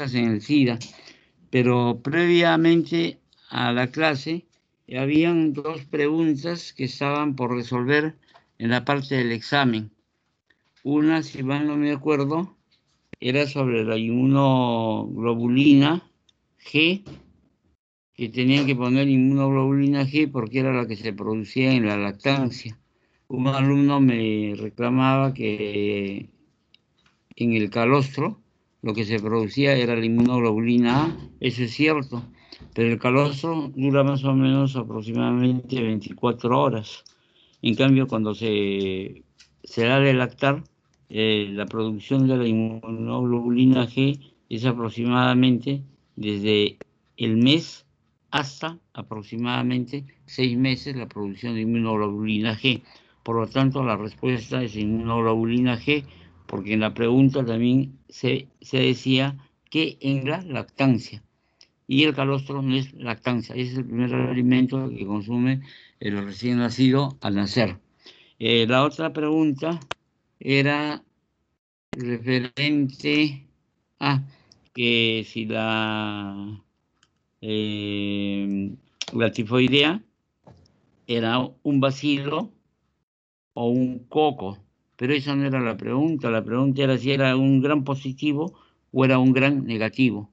en el SIDA, pero previamente a la clase habían dos preguntas que estaban por resolver en la parte del examen. Una, si mal no me acuerdo, era sobre la inmunoglobulina G, que tenían que poner inmunoglobulina G porque era la que se producía en la lactancia. Un alumno me reclamaba que en el calostro lo que se producía era la inmunoglobulina A, eso es cierto, pero el calostro dura más o menos aproximadamente 24 horas. En cambio, cuando se da de lactar, la producción de la inmunoglobulina G es aproximadamente desde el mes hasta aproximadamente 6 meses la producción de inmunoglobulina G. Por lo tanto, la respuesta es inmunoglobulina G, porque en la pregunta también se decía que en la lactancia. Y el calostro no es lactancia, es el primer alimento que consume el recién nacido al nacer. La otra pregunta era referente a que si la tifoidea era un bacilo o un coco, pero esa no era la pregunta era si era un gran positivo o era un gran negativo.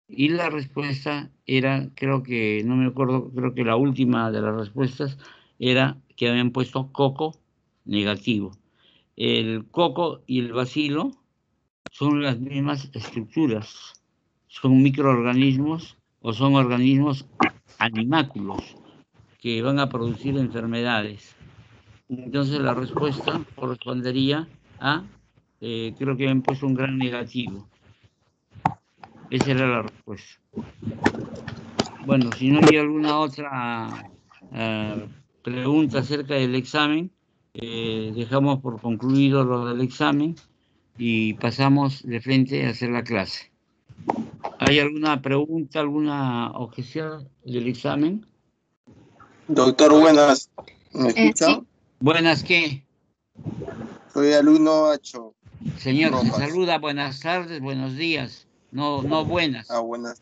Y la respuesta era, creo que, no me acuerdo, creo que la última de las respuestas era que habían puesto coco negativo. El coco y el bacilo son las mismas estructuras, son microorganismos o son organismos animáculos que van a producir enfermedades. Entonces la respuesta correspondería a, creo que habían puesto un gran negativo. Esa era la respuesta. Bueno, si no hay alguna otra pregunta acerca del examen, dejamos por concluido lo del examen y pasamos de frente a hacer la clase. ¿Hay alguna pregunta, alguna objeción del examen? Doctor, buenas. ¿Me escuchan? Sí. ¿Buenas qué? Soy alumno Acho. Señor, se Rojas. saluda, buenas tardes, buenos días. No buenas. Buenas.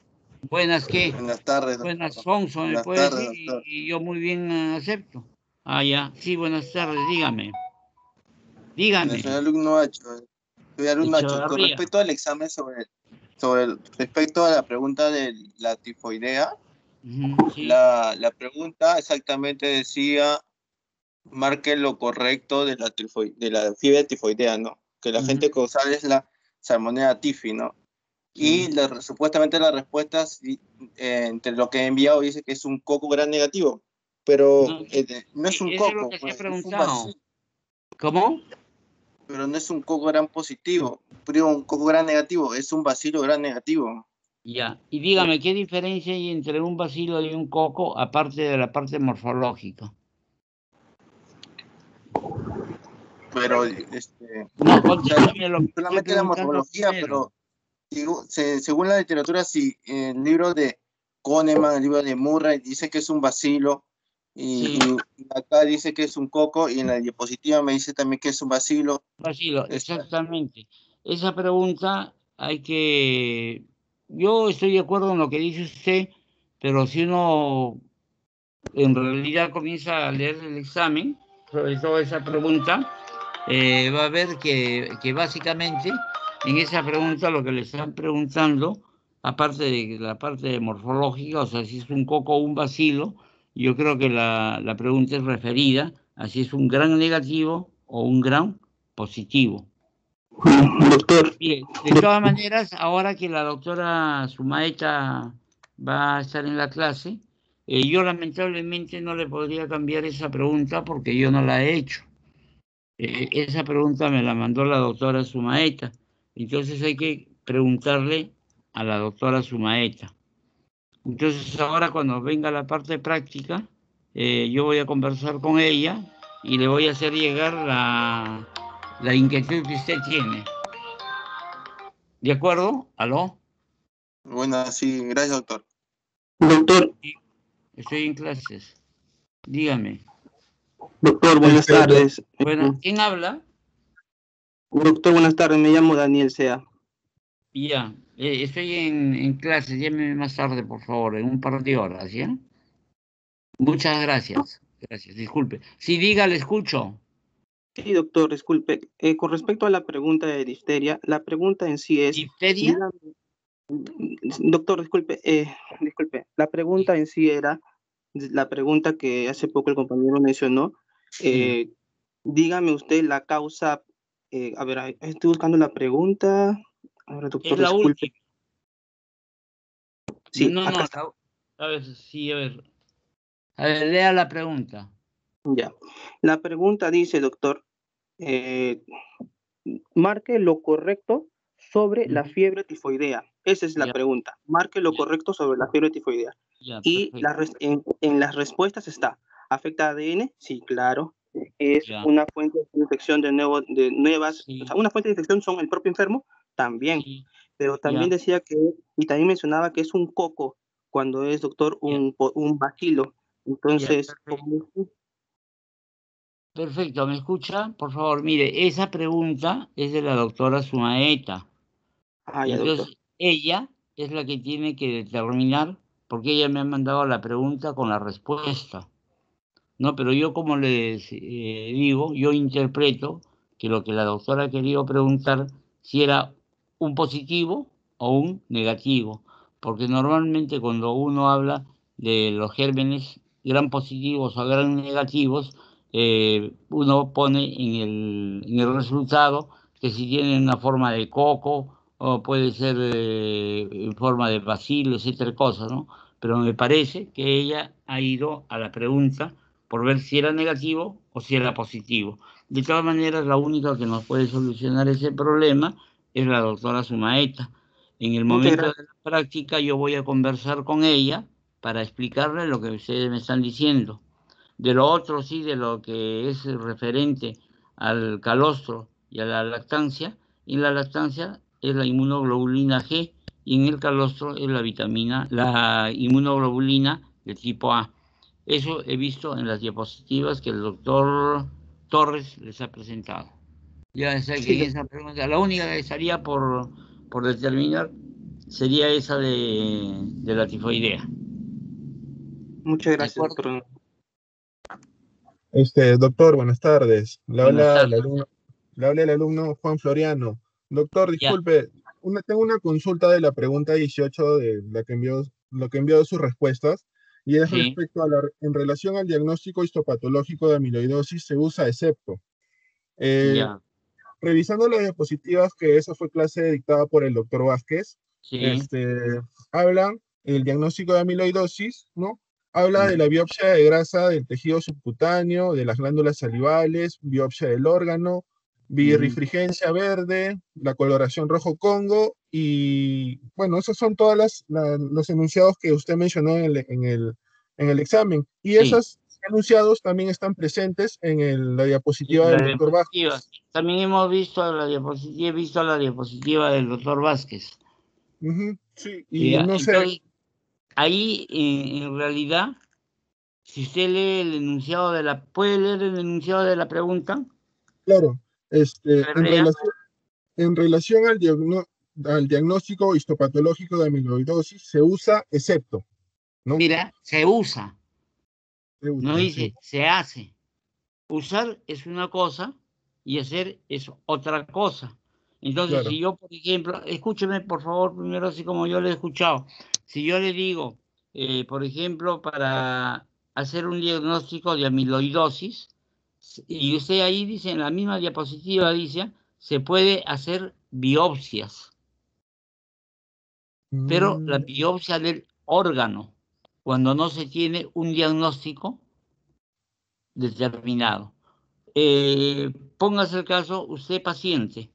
¿Buenas qué? Buenas tardes, doctor. Buenas Sonso, me Buenas puede tardes, decir, doctor. y yo muy bien acepto. Ya. Sí, buenas tardes, dígame. Dígame. Soy alumno Acho. Soy alumno Acho. Con Echevarría. respecto al examen respecto a la pregunta de la tifoidea, Sí. la pregunta exactamente decía, marque lo correcto de la fiebre tifoidea, ¿no? Que la gente causal es la Salmonella typhi, ¿no? Sí. Y supuestamente la respuesta, entre lo que he enviado, dice que es un coco gran negativo, pero no es un Eso es lo coco, que se ha pues, es un preguntado. bacilo. ¿Cómo? Pero no es un coco gran positivo, pero un coco gran negativo, es un bacilo gran negativo. Ya. Y dígame, ¿qué diferencia hay entre un bacilo y un coco, aparte de la parte morfológica? Pero, No, contéstame lo que estoy solamente la preguntando morfología, primero. pero según la literatura, si el libro de Kahneman, el libro de Murray, dice que es un bacilo, Sí. y acá dice que es un coco, y en la diapositiva me dice también que es un bacilo. Bacilo, exactamente. Esa pregunta hay que... Yo estoy de acuerdo en lo que dice usted, pero si uno en realidad comienza a leer el examen, sobre todo esa pregunta, va a ver que básicamente en esa pregunta lo que le están preguntando, aparte de la parte morfológica, o sea, si es un coco o un bacilo, yo creo que la pregunta es referida a si es un gran negativo o un gran positivo. Doctor. Bien, de todas maneras, ahora que la doctora Sumaeta va a estar en la clase, yo lamentablemente no le podría cambiar esa pregunta porque yo no la he hecho. Esa pregunta me la mandó la doctora Sumaeta. Entonces hay que preguntarle a la doctora Sumaeta. Entonces ahora cuando venga la parte práctica, yo voy a conversar con ella y le voy a hacer llegar la inquietud que usted tiene. ¿De acuerdo? ¿Aló? Bueno, sí, gracias, doctor. Doctor. Estoy en clases. Dígame. Doctor, buenas tardes. ¿Quién habla? Doctor, buenas tardes. Me llamo Daniel Sea. Ya, estoy en clase, llámeme más tarde, por favor, en un par de horas, ¿ya? Muchas gracias. Gracias, disculpe. Sí, diga, le escucho. Sí, doctor, disculpe. Con respecto a la pregunta de difteria, la pregunta en sí es, ¿Difteria? dígame, doctor, disculpe, disculpe, la pregunta en sí era la pregunta que hace poco el compañero mencionó. Sí. eh, Dígame usted la causa, a ver, ahí estoy buscando la pregunta. Ahora, Es doctor, la disculpe. última. No, Sí, no, acá no. está. A ver, sí, a ver. A ver, lea la pregunta. Ya. La pregunta dice, doctor, eh, marque lo correcto sobre la Ujú. fiebre tifoidea. Esa es la Ya, pregunta. Marque lo ya, correcto sobre la fiebre tifoidea. ya, Y perfecto. en las respuestas está, ¿afecta ADN? Sí, claro. ¿Es Ya, una fuente de infección de nuevas? O sea, sí, ¿una fuente de infección son el propio enfermo? También. sí, Pero también ya, decía que, y también mencionaba que es un coco, cuando es, doctor, ya, un bacilo. ya, Entonces, perfecto. Perfecto, ¿me escucha? Por favor, mire, esa pregunta es de la doctora Sumaeta. ah, ya, doctor. Entonces, ella es la que tiene que determinar, porque ella me ha mandado la pregunta con la respuesta. No, pero yo como les digo, yo interpreto que lo que la doctora ha querido preguntar si era un positivo o un negativo, porque normalmente cuando uno habla de los gérmenes gran positivos o gran negativos, uno pone en el resultado que si tienen una forma de coco o puede ser en forma de bacilo, etcétera, cosas, ¿no? Pero me parece que ella ha ido a la pregunta por ver si era negativo o si era positivo. De todas maneras, la única que nos puede solucionar ese problema es la doctora Sumaeta. En el Muchas momento de gracias. la práctica yo voy a conversar con ella para explicarle lo que ustedes me están diciendo. De lo otro, sí, de lo que es referente al calostro y a la lactancia, en la lactancia es la inmunoglobulina G y en el calostro es la inmunoglobulina de tipo A. Eso he visto en las diapositivas que el doctor Torres les ha presentado. Ya sé que Sí, en esa pregunta, la única que estaría por determinar sería esa de la tifoidea. muchas ¿De gracias, acuerdo? doctor. Doctor, buenas tardes. Buenas tardes. Le habla el alumno Juan Floriano. Doctor, Ya, disculpe, tengo una consulta de la pregunta 18 de lo que envió sus respuestas, y es sí, respecto en relación al diagnóstico histopatológico de amiloidosis se usa ESEPTO. Eh, ya, Revisando las diapositivas, que esa fue clase dictada por el doctor Vázquez, sí. este, hablan el diagnóstico de amiloidosis, ¿no? Habla de Ujú, la biopsia de grasa del tejido subcutáneo, de las glándulas salivales, biopsia del órgano, ujú. birrifringencia verde, la coloración rojo Congo, y bueno, esos son todos los enunciados que usted mencionó en el examen. Y Sí, esos enunciados también están presentes en la y diapositiva la del doctor diapositiva. Vázquez. También hemos visto la diapositiva, he visto la diapositiva del doctor Vázquez. Ujú, sí, y no sé, Entonces, ahí en realidad, si usted lee el enunciado ¿puede leer el enunciado de la pregunta? claro, A ver, lea. en relación al diagnóstico histopatológico de amiloidosis, se usa excepto, ¿no? Mira, se usa, Se no usa, sí, dice se hace. Usar es una cosa y hacer es otra cosa. Entonces, claro. si yo, por ejemplo, escúcheme por favor primero, así como yo le he escuchado, si yo le digo, por ejemplo, para hacer un diagnóstico de amiloidosis, y usted ahí dice, en la misma diapositiva dice, se puede hacer biopsias, pero la Mm, biopsia del órgano, cuando no se tiene un diagnóstico determinado. Póngase el caso, usted paciente,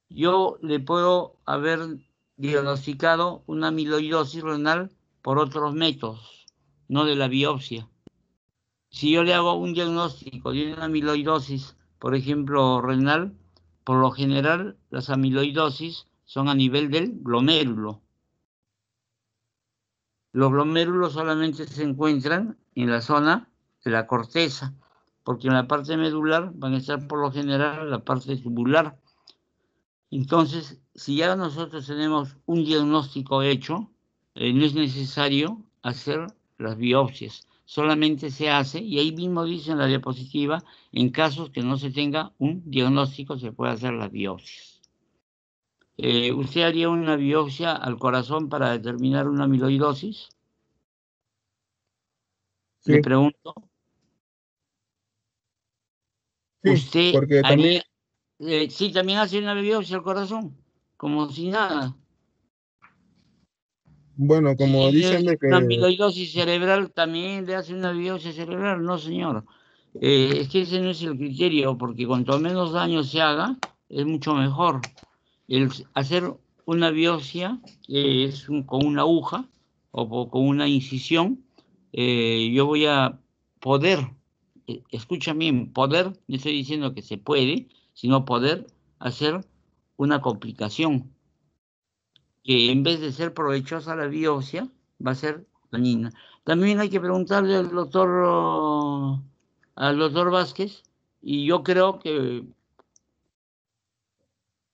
yo le puedo haber diagnosticado una amiloidosis renal por otros métodos, no de la biopsia. Si yo le hago un diagnóstico de una amiloidosis, por ejemplo, renal, por lo general las amiloidosis son a nivel del glomérulo. Los glomérulos solamente se encuentran en la zona de la corteza, porque en la parte medular van a estar por lo general en la parte tubular. Entonces, si ya nosotros tenemos un diagnóstico hecho, no es necesario hacer las biopsias. Solamente se hace, y ahí mismo dice en la diapositiva, en casos que no se tenga un diagnóstico se puede hacer las biopsias. ¿Usted haría una biopsia al corazón para determinar una amiloidosis? Sí, Le pregunto. sí, ¿Usted porque también, haría, sí, también hace una biopsia al corazón? Como si nada. bueno, Si como tiene dicen de una que, amiloidosis cerebral, también le hace una biopsia cerebral. No, señor. Es que ese no es el criterio, porque cuanto menos daño se haga, es mucho mejor. El hacer una biopsia con una aguja con una incisión, yo voy a poder, escucha bien, poder, no estoy diciendo que se puede, sino poder hacer una complicación que en vez de ser provechosa la biopsia, va a ser dañina. También hay que preguntarle al doctor Vázquez, y yo creo que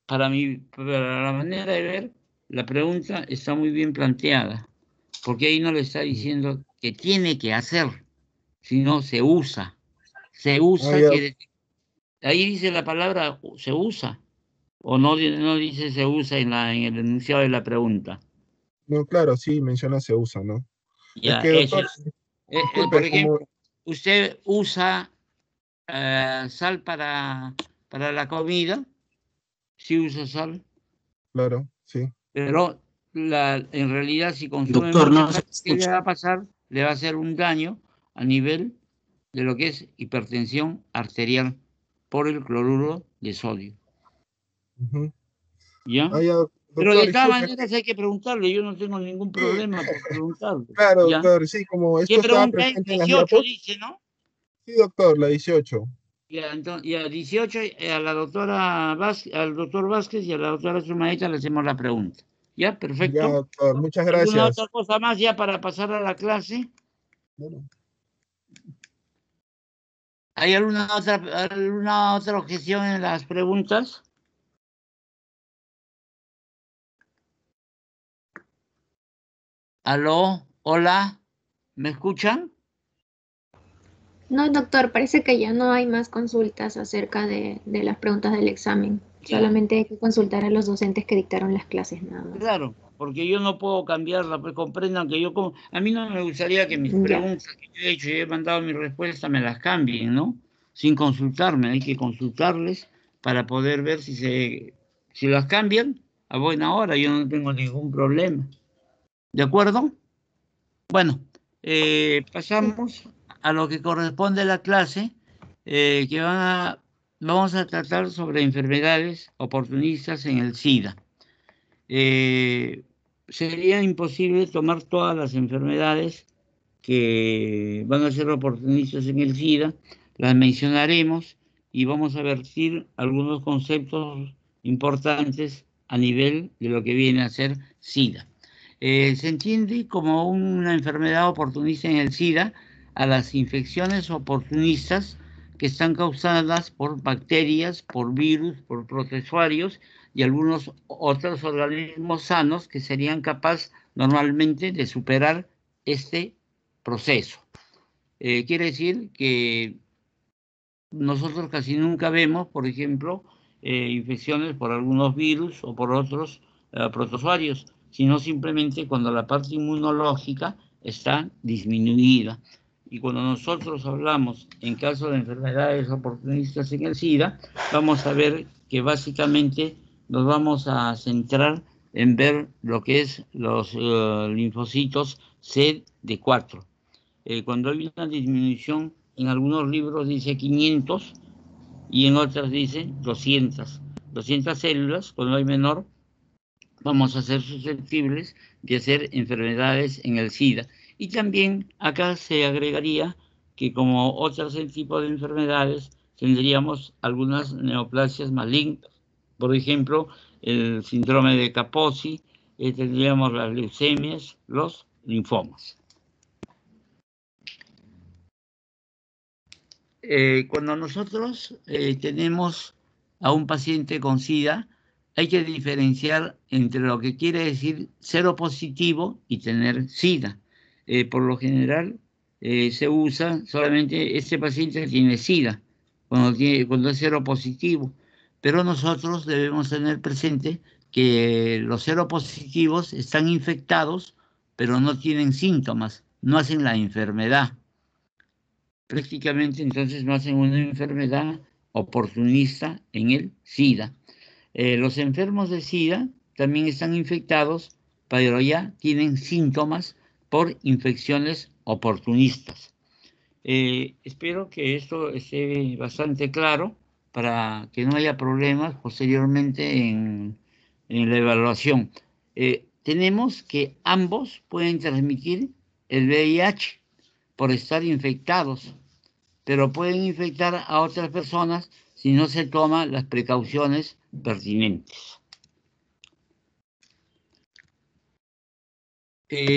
para la manera de ver, la pregunta está muy bien planteada, porque ahí no le está diciendo que tiene que hacer, sino se usa. Se ah, usa, ya, que ahí dice la palabra se usa, o no, no dice se usa en el enunciado de la pregunta. no, claro, sí, menciona se usa, ¿no? Es Ya, que, eso doctor, es. Por disculpe, como, ejemplo, usted usa sal para la comida, sí usa sal, claro, sí. pero en realidad si consume Doctor, mucha no se sal, ¿qué le escucha. va a pasar? Le va a hacer un daño a nivel de lo que es hipertensión arterial por el cloruro de sodio. Ujú. ¿Ya? Ah, ya, Pero doctor, de todas disculpe, maneras hay que preguntarle, yo no tengo ningún sí, problema por preguntarle. claro, ¿Ya? doctor, sí, como ¿Qué esto estaba pregunta es? presente en las 18 diapos, dice, ¿no? sí, doctor, la 18. Ya, entonces, ya 18, a la doctora al doctor Vázquez y a la doctora Zumaeta le hacemos la pregunta. ¿Ya? Ya, Perfecto. doctor, muchas ¿Alguna otra gracias. cosa más ya para pasar a la clase? Bueno. ¿Hay alguna otra objeción en las preguntas? ¿Aló? ¿Hola? ¿Me escuchan? No, doctor, parece que ya no hay más consultas acerca de las preguntas del examen. Ya. Solamente hay que consultar a los docentes que dictaron las clases nada más. Claro, porque yo no puedo cambiarla, pues comprendan que a mí no me gustaría que mis Ya, preguntas que yo he hecho y he mandado mi respuesta me las cambien, ¿no? Sin consultarme, hay que consultarles para poder ver si las cambian a buena hora, yo no tengo ningún problema. ¿De acuerdo? Bueno, sí. pasamos a lo que corresponde a la clase, que vamos a tratar sobre enfermedades oportunistas en el SIDA. eh, Sería imposible tomar todas las enfermedades que van a ser oportunistas en el SIDA, las mencionaremos y vamos a vertir algunos conceptos importantes a nivel de lo que viene a ser SIDA. Se entiende como una enfermedad oportunista en el SIDA a las infecciones oportunistas que están causadas por bacterias, por virus, por protozoarios y algunos otros organismos sanos que serían capaces normalmente de superar este proceso. Quiere decir que nosotros casi nunca vemos, por ejemplo, infecciones por algunos virus o por otros protozoarios, sino simplemente cuando la parte inmunológica está disminuida. Y cuando nosotros hablamos en caso de enfermedades oportunistas en el SIDA, vamos a ver que básicamente nos vamos a centrar en ver lo que es los linfocitos CD4. Cuando hay una disminución, en algunos libros dice 500 y en otros dice 200 células, cuando hay menor, vamos a ser susceptibles de hacer enfermedades en el SIDA. Y también acá se agregaría que como otros tipos de enfermedades tendríamos algunas neoplasias malignas, por ejemplo, el síndrome de Kaposi, tendríamos las leucemias, los linfomas. Cuando nosotros tenemos a un paciente con SIDA, hay que diferenciar entre lo que quiere decir seropositivo y tener SIDA. Por lo general se usa solamente este paciente tiene SIDA cuando es seropositivo, pero nosotros debemos tener presente que los seropositivos están infectados, pero no tienen síntomas, no hacen la enfermedad. Prácticamente entonces no hacen una enfermedad oportunista en el SIDA. Los enfermos de SIDA también están infectados, pero ya tienen síntomas por infecciones oportunistas. Espero que esto esté bastante claro para que no haya problemas posteriormente en la evaluación. Tenemos que ambos pueden transmitir el VIH por estar infectados, pero pueden infectar a otras personas si no se toman las precauciones pertinentes.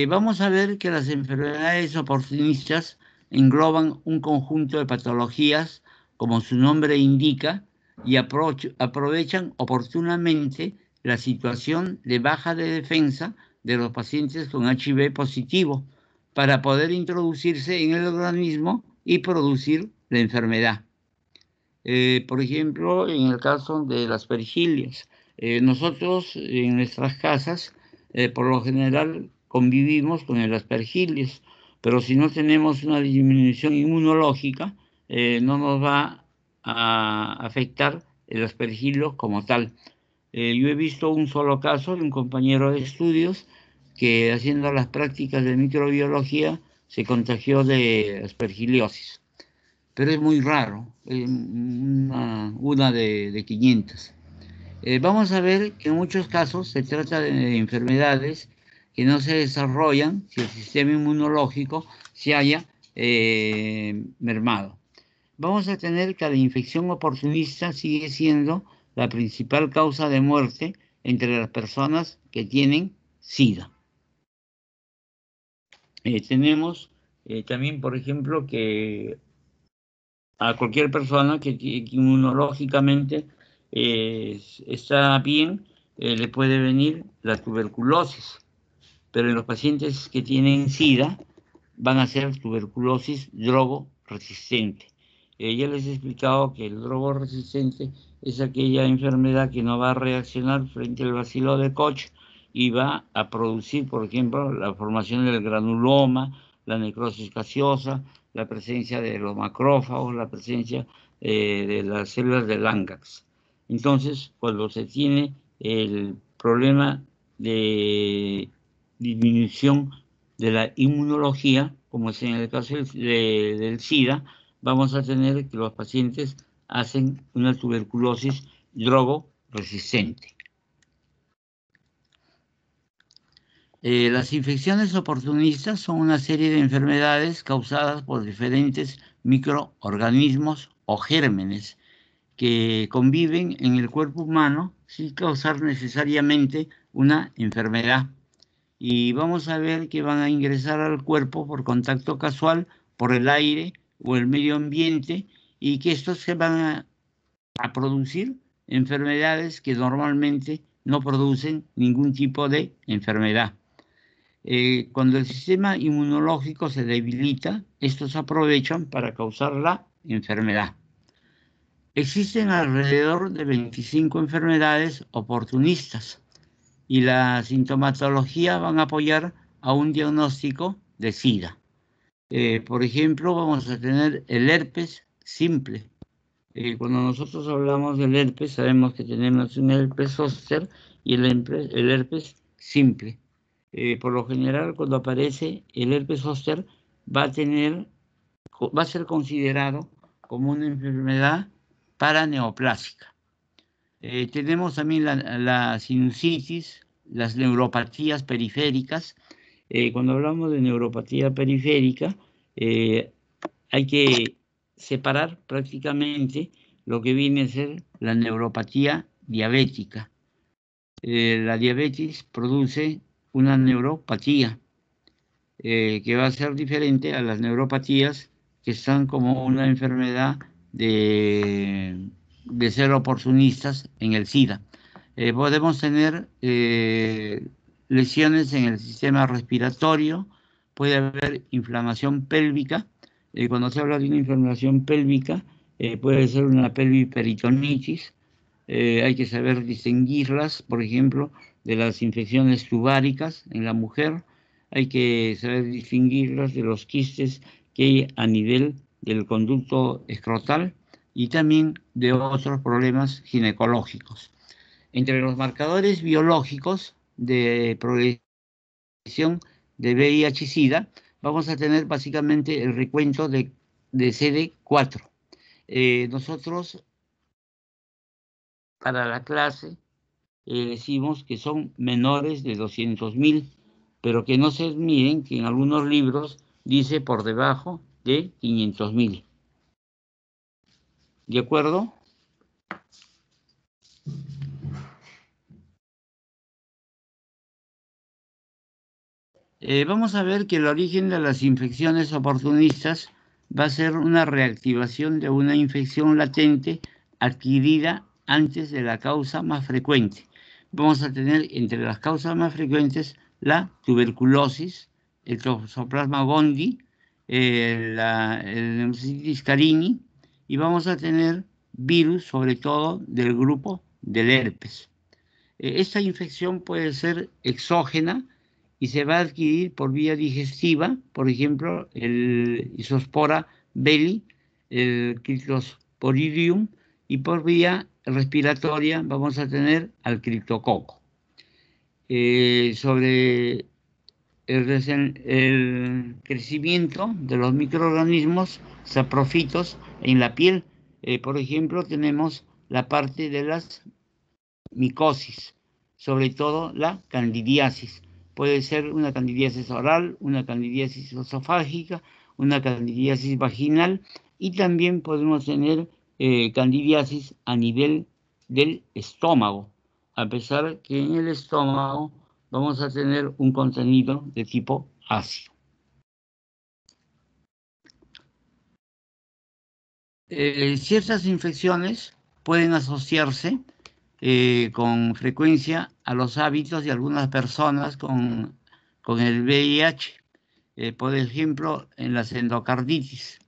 Vamos a ver que las enfermedades oportunistas engloban un conjunto de patologías, como su nombre indica, y aprovechan oportunamente la situación de baja de defensa de los pacientes con HIV positivo para poder introducirse en el organismo y producir la enfermedad. Por ejemplo, en el caso de las pergilias, nosotros en nuestras casas, por lo general, convivimos con el aspergillus, pero si no tenemos una disminución inmunológica, no nos va a afectar el aspergillus como tal. Yo he visto un solo caso de un compañero de estudios que haciendo las prácticas de microbiología se contagió de aspergillosis, pero es muy raro, una de 500. Vamos a ver que en muchos casos se trata de enfermedades que no se desarrollan si el sistema inmunológico se haya mermado. Vamos a tener que la infección oportunista sigue siendo la principal causa de muerte entre las personas que tienen SIDA. Tenemos también, por ejemplo, que a cualquier persona que inmunológicamente está bien, le puede venir la tuberculosis, pero en los pacientes que tienen SIDA van a ser tuberculosis drogo-resistente. Ya les he explicado que el drogo-resistente es aquella enfermedad que no va a reaccionar frente al bacilo de Koch y va a producir, por ejemplo, la formación del granuloma, la necrosis gaseosa, la presencia de los macrófagos, la presencia de las células de Langerhans. Entonces, cuando se tiene el problema de disminución de la inmunología, como es en el caso del SIDA, vamos a tener que los pacientes hacen una tuberculosis drogo-resistente. Las infecciones oportunistas son una serie de enfermedades causadas por diferentes microorganismos o gérmenes que conviven en el cuerpo humano sin causar necesariamente una enfermedad. Y vamos a ver que van a ingresar al cuerpo por contacto casual, por el aire o el medio ambiente, y que estos se van a producir enfermedades que normalmente no producen ningún tipo de enfermedad. Cuando el sistema inmunológico se debilita, estos aprovechan para causar la enfermedad. Existen alrededor de 25 enfermedades oportunistas y la sintomatología van a apoyar a un diagnóstico de SIDA. Por ejemplo, vamos a tener el herpes simple. Cuando nosotros hablamos del herpes, sabemos que tenemos un herpes zóster y el herpes simple. Por lo general, cuando aparece el herpes zóster, va a ser considerado como una enfermedad paraneoplásica. Tenemos también la sinusitis, las neuropatías periféricas. Cuando hablamos de neuropatía periférica, hay que separar prácticamente lo que viene a ser la neuropatía diabética. La diabetes produce una neuropatía que va a ser diferente a las neuropatías que están como una enfermedad de ser oportunistas en el SIDA. Podemos tener lesiones en el sistema respiratorio, puede haber inflamación pélvica. Cuando se habla de una inflamación pélvica, puede ser una pelviperitonitis. Hay que saber distinguirlas, por ejemplo, de las infecciones tubáricas en la mujer. Hay que saber distinguirlas de los quistes que hay a nivel del conducto escrotal y también de otros problemas ginecológicos. Entre los marcadores biológicos de progresión de VIH-Sida, vamos a tener básicamente el recuento de CD4. Nosotros, para la clase, decimos que son menores de 200.000, pero que no se olviden que en algunos libros dice por debajo de 500.000. ¿De acuerdo? Vamos a ver que el origen de las infecciones oportunistas va a ser una reactivación de una infección latente adquirida antes de la causa más frecuente. Vamos a tener entre las causas más frecuentes la tuberculosis, el Toxoplasma gondii, el Pneumocystis carini, y vamos a tener virus, sobre todo del grupo del herpes. Esta infección puede ser exógena y se va a adquirir por vía digestiva, por ejemplo, el Isospora belli, el Cryptosporidium, y por vía respiratoria vamos a tener al criptococo. Sobre el crecimiento de los microorganismos saprofíticos en la piel, por ejemplo, tenemos la parte de las micosis, sobre todo la candidiasis. Puede ser una candidiasis oral, una candidiasis esofágica, una candidiasis vaginal, y también podemos tener candidiasis a nivel del estómago, a pesar que en el estómago vamos a tener un contenido de tipo ácido. Ciertas infecciones pueden asociarse con frecuencia a los hábitos de algunas personas con el VIH. Por ejemplo, en las endocarditis,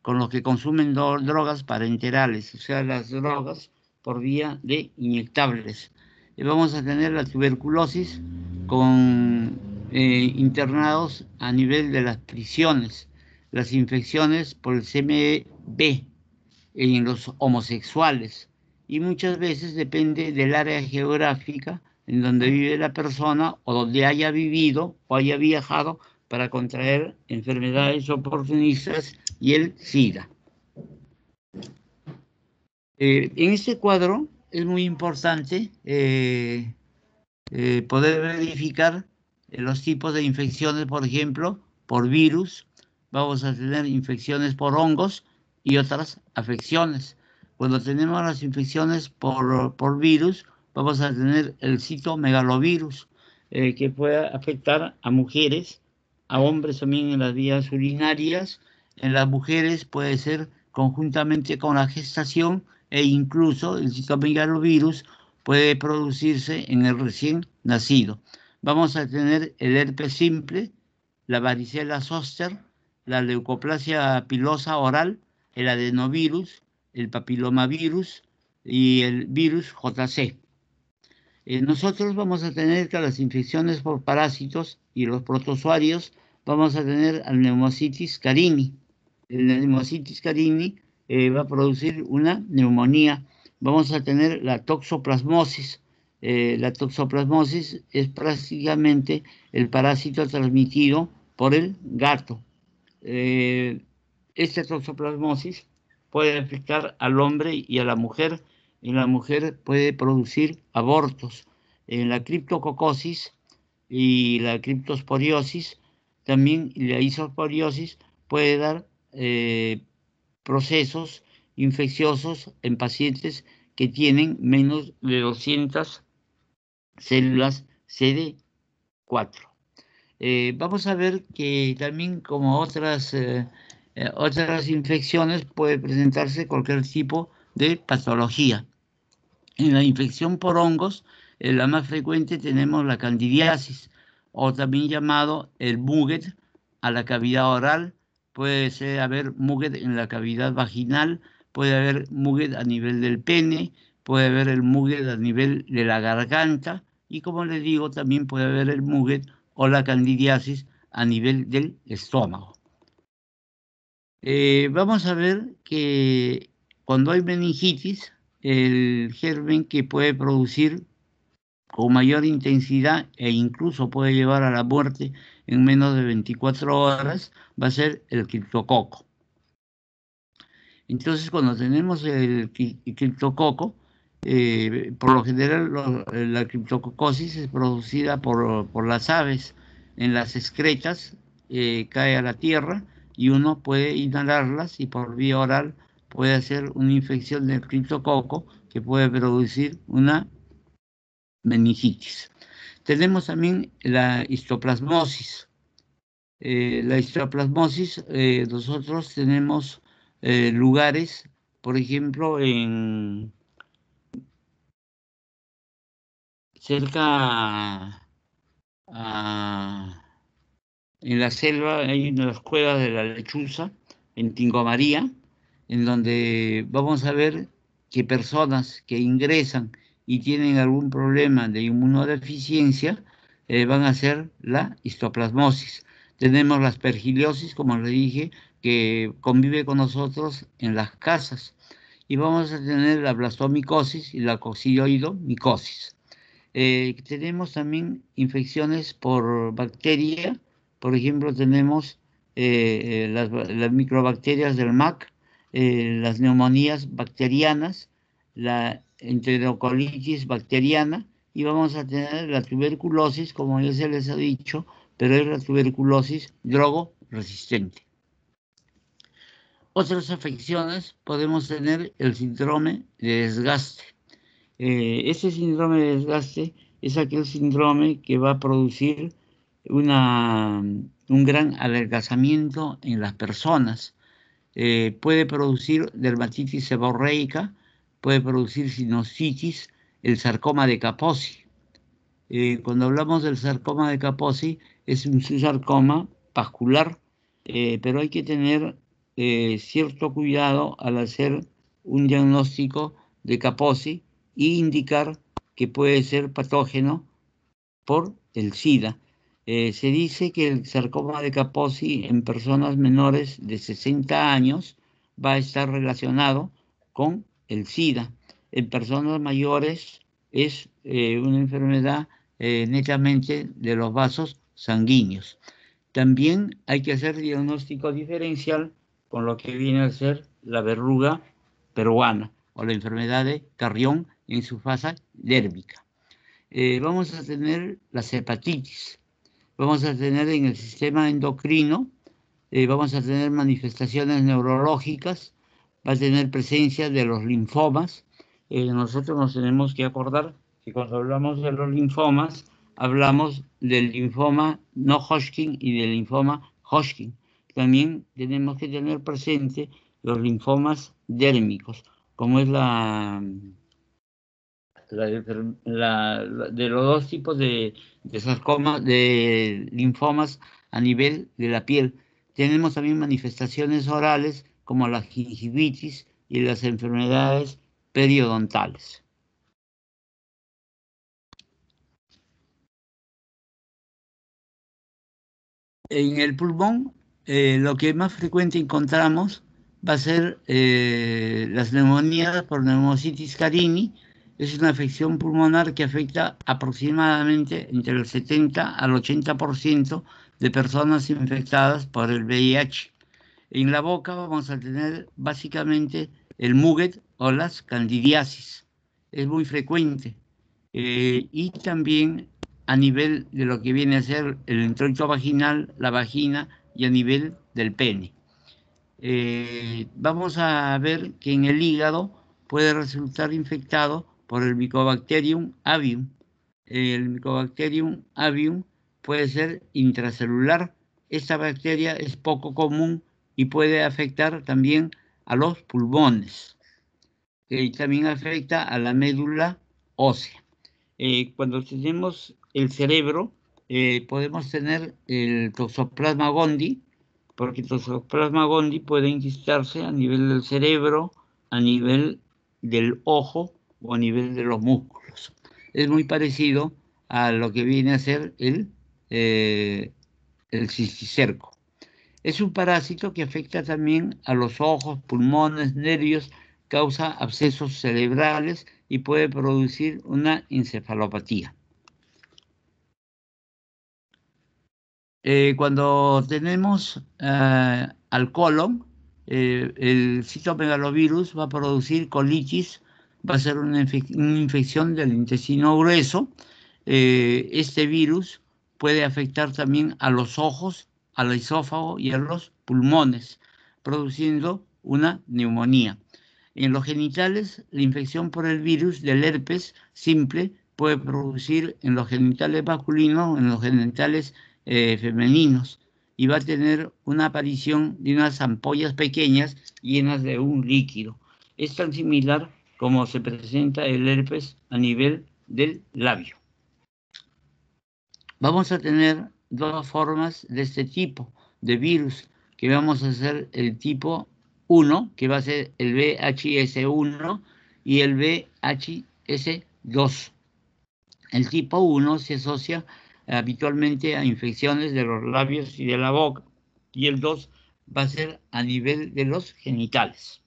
con los que consumen drogas parenterales, o sea, las drogas por vía de inyectables. Vamos a tener la tuberculosis con internados a nivel de las prisiones, las infecciones por el CMV en los homosexuales, y muchas veces depende del área geográfica en donde vive la persona o donde haya vivido o haya viajado para contraer enfermedades oportunistas y el SIDA. En este cuadro es muy importante poder verificar los tipos de infecciones, por ejemplo, por virus. Vamos a tener infecciones por hongos y otras afecciones. Cuando tenemos las infecciones por virus, vamos a tener el citomegalovirus, que puede afectar a mujeres, a hombres también en las vías urinarias. En las mujeres puede ser conjuntamente con la gestación, e incluso el citomegalovirus puede producirse en el recién nacido. Vamos a tener el herpes simple, la varicela zoster, la leucoplasia pilosa oral, el adenovirus, el papilomavirus y el virus JC. Nosotros vamos a tener que las infecciones por parásitos y los protozoarios, vamos a tener al Pneumocystis carini. El Pneumocystis carini va a producir una neumonía. Vamos a tener la toxoplasmosis. La toxoplasmosis es prácticamente el parásito transmitido por el gato. Esta toxoplasmosis puede afectar al hombre y a la mujer. En la mujer puede producir abortos. En la criptococosis y la criptosporiosis, también la isosporiosis puede dar procesos infecciosos en pacientes que tienen menos de 200 células CD4. Vamos a ver que también, como otras infecciones, puede presentarse cualquier tipo de patología. En la infección por hongos la más frecuente tenemos la candidiasis, o también llamado el muget a la cavidad oral. Puede haber muget en la cavidad vaginal, puede haber muget a nivel del pene, puede haber el muget a nivel de la garganta, y como les digo, también puede haber el muget o la candidiasis a nivel del estómago. Vamos a ver que cuando hay meningitis, el germen que puede producir con mayor intensidad e incluso puede llevar a la muerte en menos de 24 horas va a ser el criptococo. Entonces, cuando tenemos el criptococo, por lo general la criptococosis es producida por las aves. En las excretas cae a la tierra y uno puede inhalarlas y por vía oral puede hacer una infección del criptococo que puede producir una meningitis. Tenemos también la histoplasmosis. La histoplasmosis, nosotros tenemos lugares, por ejemplo, cerca en la selva hay unas cuevas de la Lechuza, en Tingo María, en donde vamos a ver que personas que ingresan y tienen algún problema de inmunodeficiencia van a hacer la histoplasmosis. Tenemos la aspergillosis, como le dije, que convive con nosotros en las casas. Y vamos a tener la blastomicosis y la coccidioidomicosis. Tenemos también infecciones por bacteria. Por ejemplo, tenemos las microbacterias del MAC, las neumonías bacterianas, la enterocolitis bacteriana, y vamos a tener la tuberculosis, como ya se les ha dicho, pero es la tuberculosis drogo-resistente. Otras afecciones podemos tener el síndrome de desgaste. Ese síndrome de desgaste es aquel síndrome que va a producir un gran adelgazamiento en las personas. Puede producir dermatitis seborreica, puede producir sinusitis, el sarcoma de Kaposi. Cuando hablamos del sarcoma de Kaposi, es un sarcoma vascular, pero hay que tener cierto cuidado al hacer un diagnóstico de Kaposi e indicar que puede ser patógeno por el SIDA. Se dice que el sarcoma de Kaposi en personas menores de 60 años va a estar relacionado con el SIDA. En personas mayores es una enfermedad netamente de los vasos sanguíneos. También hay que hacer diagnóstico diferencial con lo que viene a ser la verruga peruana o la enfermedad de Carrión en su fase dérmica. Vamos a tener las hepatitis, vamos a tener en el sistema endocrino, vamos a tener manifestaciones neurológicas, va a tener presencia de los linfomas. Nosotros nos tenemos que acordar que cuando hablamos de los linfomas, hablamos del linfoma no Hodgkin y del linfoma Hodgkin. También tenemos que tener presente los linfomas dérmicos, como es de los dos tipos de sarcoma, de linfomas a nivel de la piel. Tenemos también manifestaciones orales como la gingivitis y las enfermedades periodontales. En el pulmón, lo que más frecuente encontramos va a ser las neumonías por neumocitis carini. Es una afección pulmonar que afecta aproximadamente entre el 70 al 80% de personas infectadas por el VIH. En la boca vamos a tener básicamente el muget o las candidiasis. Es muy frecuente. Y también a nivel de lo que viene a ser el introito vaginal, la vagina y a nivel del pene. Vamos a ver que en el hígado puede resultar infectado por el Mycobacterium avium. El Mycobacterium avium puede ser intracelular. Esta bacteria es poco común y puede afectar también a los pulmones. También afecta a la médula ósea. Cuando tenemos el cerebro, podemos tener el Toxoplasma gondii, porque el Toxoplasma gondii puede inquistarse a nivel del cerebro, a nivel del ojo o a nivel de los músculos. Es muy parecido a lo que viene a ser el cisticerco. Es un parásito que afecta también a los ojos, pulmones, nervios, causa abscesos cerebrales y puede producir una encefalopatía. Cuando tenemos al colon, el citomegalovirus va a producir colitis, va a ser una infección del intestino grueso. Este virus puede afectar también a los ojos, al esófago y a los pulmones, produciendo una neumonía. En los genitales, la infección por el virus del herpes simple puede producir en los genitales masculinos, en los genitales femeninos, y va a tener una aparición de unas ampollas pequeñas llenas de un líquido. Es tan similar como se presenta el herpes a nivel del labio. Vamos a tener dos formas de este tipo de virus, que vamos a hacer el tipo 1, que va a ser el VHS1 y el VHS2. El tipo 1 se asocia habitualmente a infecciones de los labios y de la boca, y el 2 va a ser a nivel de los genitales.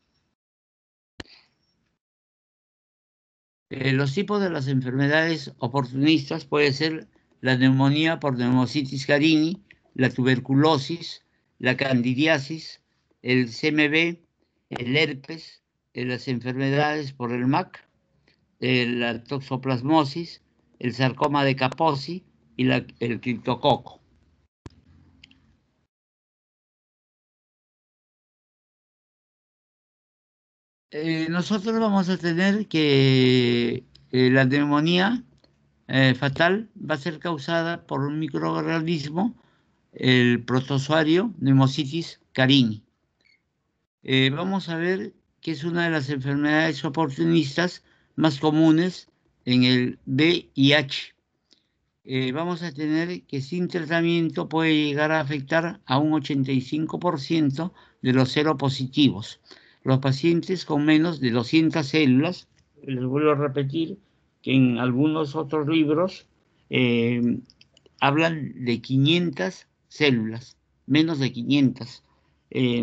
Los tipos de las enfermedades oportunistas puede ser la neumonía por Pneumocystis carini, la tuberculosis, la candidiasis, el CMV, el herpes, las enfermedades por el MAC, la toxoplasmosis, el sarcoma de Kaposi y el criptococo. Nosotros vamos a tener que la neumonía fatal va a ser causada por un microorganismo, el protozoario Pneumocystis carini. Vamos a ver que es una de las enfermedades oportunistas más comunes en el VIH. Vamos a tener que sin tratamiento puede llegar a afectar a un 85% de los seropositivos. Los pacientes con menos de 200 células, les vuelvo a repetir que en algunos otros libros hablan de 500 células, menos de 500.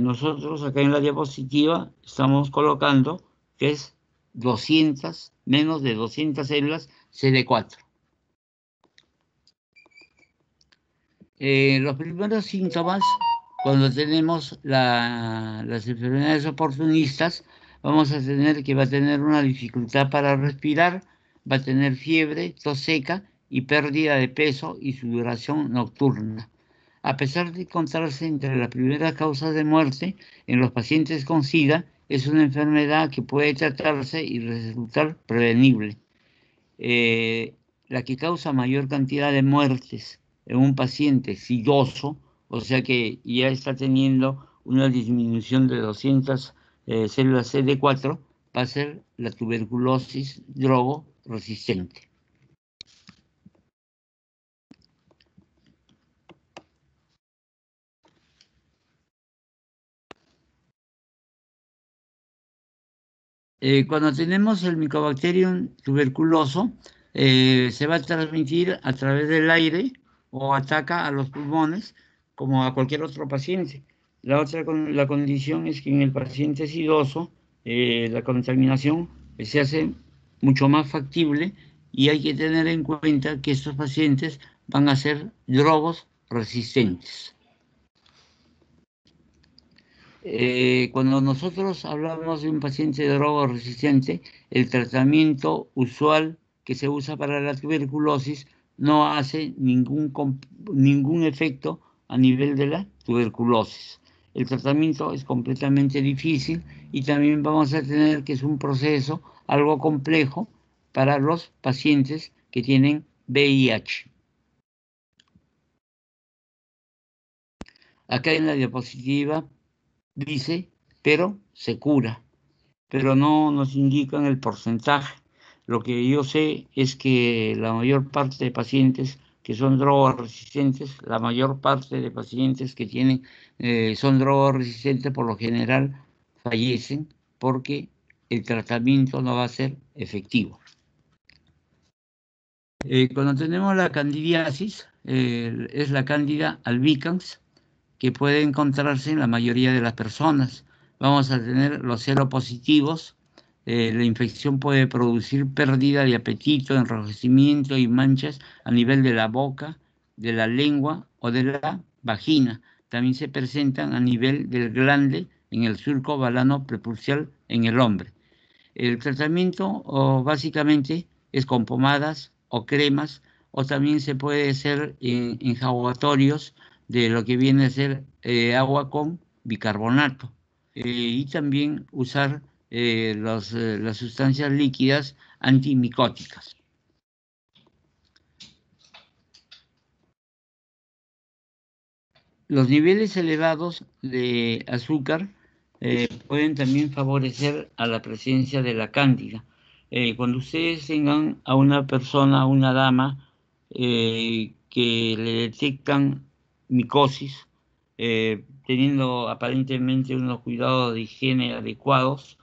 Nosotros acá en la diapositiva estamos colocando que es 200, menos de 200 células CD4. Los primeros síntomas, cuando tenemos las enfermedades oportunistas, vamos a tener que va a tener una dificultad para respirar, va a tener fiebre, tos seca y pérdida de peso y sudoración nocturna. A pesar de encontrarse entre las primeras causas de muerte en los pacientes con SIDA, es una enfermedad que puede tratarse y resultar prevenible. La que causa mayor cantidad de muertes en un paciente sidoso, o sea que ya está teniendo una disminución de 200 células CD4, va a ser la tuberculosis drogo resistente. Cuando tenemos el Mycobacterium tuberculoso, se va a transmitir a través del aire o ataca a los pulmones como a cualquier otro paciente. La condición es que en el paciente sidoso la contaminación se hace mucho más factible y hay que tener en cuenta que estos pacientes van a ser drogos resistentes. Cuando nosotros hablamos de un paciente drogo resistente, el tratamiento usual que se usa para la tuberculosis no hace ningún efecto a nivel de la tuberculosis. El tratamiento es completamente difícil y también vamos a tener que es un proceso algo complejo para los pacientes que tienen VIH. Acá en la diapositiva dice, pero se cura, pero no nos indican el porcentaje. Lo que yo sé es que la mayor parte de pacientes que son drogoresistentes, la mayor parte de pacientes que tienen, son drogoresistentes, por lo general fallecen porque el tratamiento no va a ser efectivo. Cuando tenemos la candidiasis, es la Candida albicans, que puede encontrarse en la mayoría de las personas. Vamos a tener los seropositivos. La infección puede producir pérdida de apetito, enrojecimiento y manchas a nivel de la boca, de la lengua o de la vagina. También se presentan a nivel del glande en el surco balano prepulsial en el hombre. El tratamiento básicamente es con pomadas o cremas, o también se puede hacer enjuagatorios de lo que viene a ser agua con bicarbonato, y también usar las sustancias líquidas antimicóticas. Los niveles elevados de azúcar pueden también favorecer a la presencia de la cándida. Cuando ustedes tengan a una persona, a una dama, que le detectan micosis, teniendo aparentemente unos cuidados de higiene adecuados,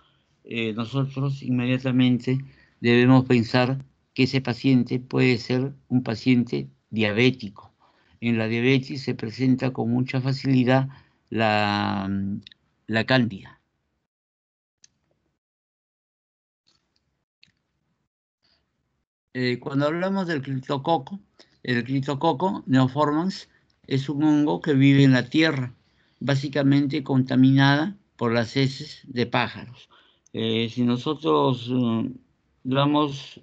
nosotros inmediatamente debemos pensar que ese paciente puede ser un paciente diabético. En la diabetes se presenta con mucha facilidad la cándida. Cuando hablamos del criptococo, el criptococo neoformans es un hongo que vive en la tierra, básicamente contaminada por las heces de pájaros. Si nosotros damos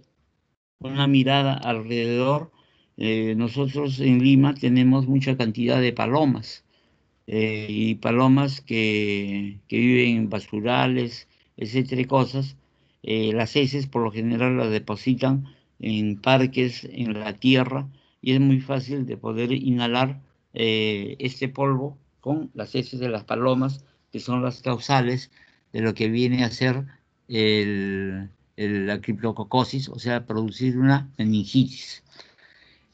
una mirada alrededor, nosotros en Lima tenemos mucha cantidad de palomas, y palomas que viven en basurales, etcétera, y cosas. Las heces por lo general las depositan en parques, en la tierra, y es muy fácil de poder inhalar este polvo con las heces de las palomas, que son las causales de lo que viene a ser la criptococosis, o sea, producir una meningitis.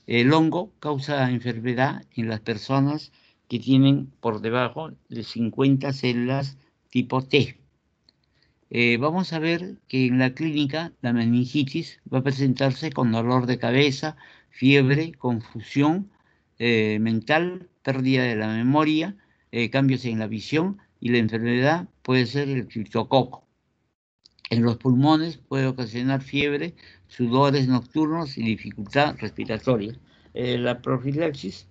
El hongo causa enfermedad en las personas que tienen por debajo de 50 células tipo T. Vamos a ver que en la clínica la meningitis va a presentarse con dolor de cabeza, fiebre, confusión mental, pérdida de la memoria, cambios en la visión, y la enfermedad puede ser el criptococo. En los pulmones puede ocasionar fiebre, sudores nocturnos y dificultad respiratoria. La profilaxis